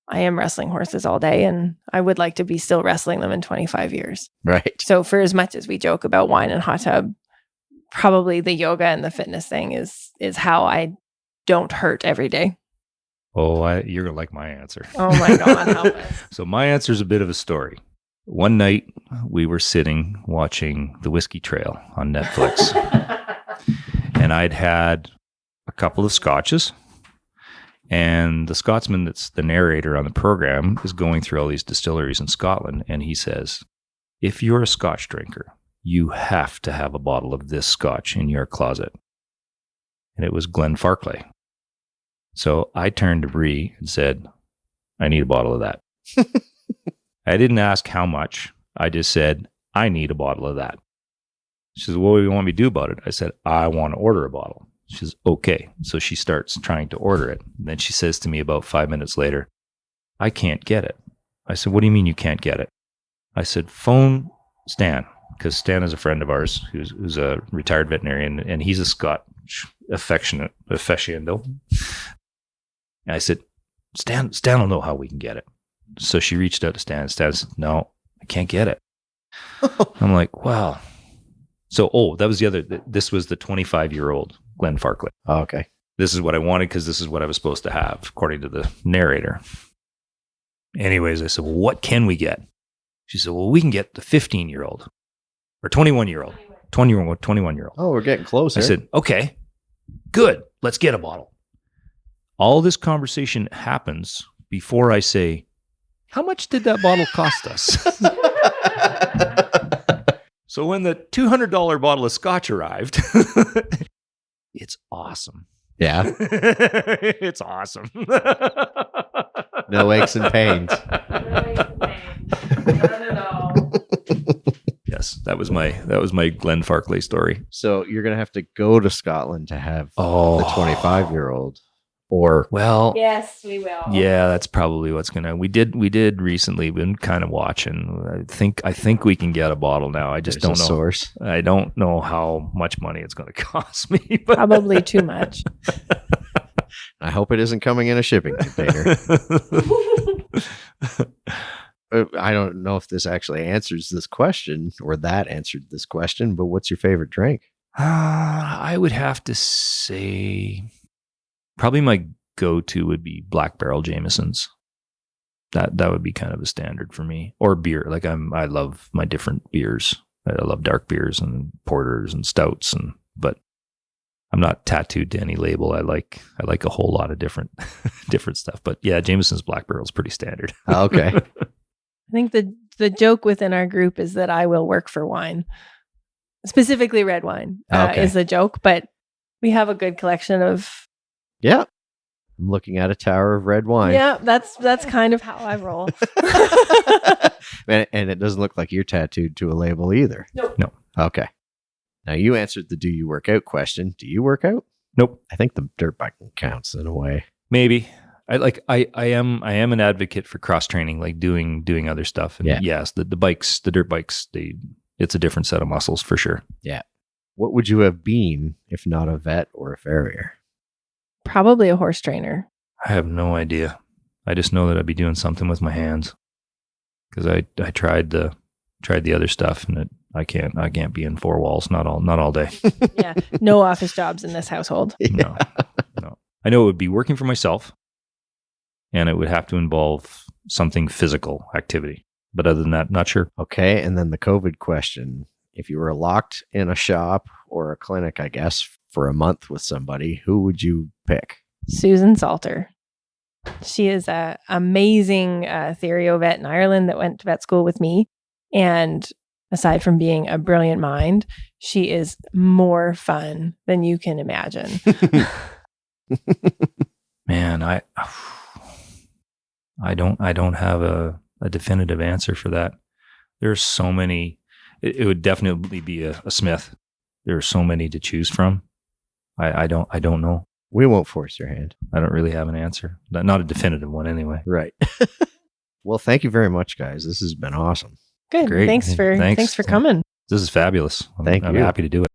Speaker 6: I am wrestling horses all day and I would like to be still wrestling them in 25 years.
Speaker 2: Right.
Speaker 6: So for as much as we joke about wine and hot tub, probably the yoga and the fitness thing is how I don't hurt every day.
Speaker 1: Oh, you're going to like my answer.
Speaker 6: Oh my God. Help us.
Speaker 1: So my answer is a bit of a story. One night we were sitting watching The Whiskey Trail on Netflix and I'd had a couple of scotches and the Scotsman that's the narrator on the program is going through all these distilleries in Scotland. And he says, if you're a Scotch drinker, you have to have a bottle of this Scotch in your closet. And it was Glenfarclay. So I turned to Bri and said, I need a bottle of that. I didn't ask how much. I just said, I need a bottle of that. She says, what do you want me to do about it? I said, I want to order a bottle. She says, okay. So she starts trying to order it. And then she says to me about 5 minutes later, I can't get it. I said, what do you mean you can't get it? I said, phone Stan, because Stan is a friend of ours who's a retired veterinarian, and he's a Scotch aficionado. And I said, Stan will know how we can get it. So she reached out to Stan. Stan said, no, I can't get it. I'm like, wow. So, that was this was the 25-year-old Glenfarclay.
Speaker 2: Oh, okay.
Speaker 1: This is what I wanted because this is what I was supposed to have, according to the narrator. Anyways, I said, well, what can we get? She said, well, we can get the 15-year-old or 21-year-old. 21-year-old.
Speaker 2: Oh, we're getting closer.
Speaker 1: I said, okay, good. Let's get a bottle. All this conversation happens before I say, how much did that bottle cost us? So when the $200 bottle of Scotch arrived, it's awesome.
Speaker 2: Yeah.
Speaker 1: It's awesome.
Speaker 2: No aches and pains.
Speaker 1: Yes, that was my Glenfarclay story.
Speaker 2: So you're gonna have to go to Scotland to have the 25-year-old, or
Speaker 6: yes, we will.
Speaker 1: Yeah, that's probably what's gonna. We did recently. Been kind of watching. I think we can get a bottle now. I just don't know.
Speaker 2: Source.
Speaker 1: I don't know how much money it's going to cost me. But
Speaker 6: Probably too much.
Speaker 2: I hope it isn't coming in a shipping container. I don't know if this actually answers this question or that answered this question, but what's your favorite drink?
Speaker 1: I would have to say probably my go-to would be Black Barrel Jameson's. That would be kind of a standard for me. Or beer. Like I love my different beers. I love dark beers and porters and stouts, but I'm not tattooed to any label. I like a whole lot of different stuff. But yeah, Jameson's Black Barrel is pretty standard.
Speaker 2: Okay.
Speaker 6: I think the joke within our group is that I will work for wine, specifically red wine is the joke, but we have a good collection of.
Speaker 2: Yeah. I'm looking at a tower of red wine.
Speaker 6: Yeah, that's kind of how I roll.
Speaker 2: And it doesn't look like you're tattooed to a label either.
Speaker 6: Nope.
Speaker 1: No.
Speaker 2: Okay. Now you answered the do you work out question. Do you work out?
Speaker 1: Nope.
Speaker 2: I think the dirt biking counts in a way.
Speaker 1: Maybe. I am an advocate for cross training, like doing other stuff. And yes, the dirt bikes, it's a different set of muscles for sure.
Speaker 2: Yeah. What would you have been if not a vet or a farrier?
Speaker 6: Probably a horse trainer.
Speaker 1: I have no idea. I just know that I'd be doing something with my hands because I tried the other stuff and I can't be in four walls not all day.
Speaker 6: Yeah, no office jobs in this household.
Speaker 1: No. I know it would be working for myself and it would have to involve something physical activity. But other than that, not sure.
Speaker 2: Okay. And then the COVID question. If you were locked in a shop or a clinic, I guess, for a month with somebody, who would you pick?
Speaker 6: Susan Salter. She is an amazing theorio vet in Ireland that went to vet school with me. And aside from being a brilliant mind, she is more fun than you can imagine.
Speaker 1: Man, I don't have a definitive answer for that. There's so many. It would definitely be a Smith. There are so many to choose from. I don't know.
Speaker 2: We won't force your hand.
Speaker 1: I don't really have an answer. Not a definitive one anyway.
Speaker 2: Right. Well, thank you very much, guys. This has been awesome.
Speaker 6: Good.
Speaker 1: Great.
Speaker 6: Thanks for coming.
Speaker 1: This is fabulous.
Speaker 2: Thank
Speaker 1: I'm
Speaker 2: you.
Speaker 1: happy to do it.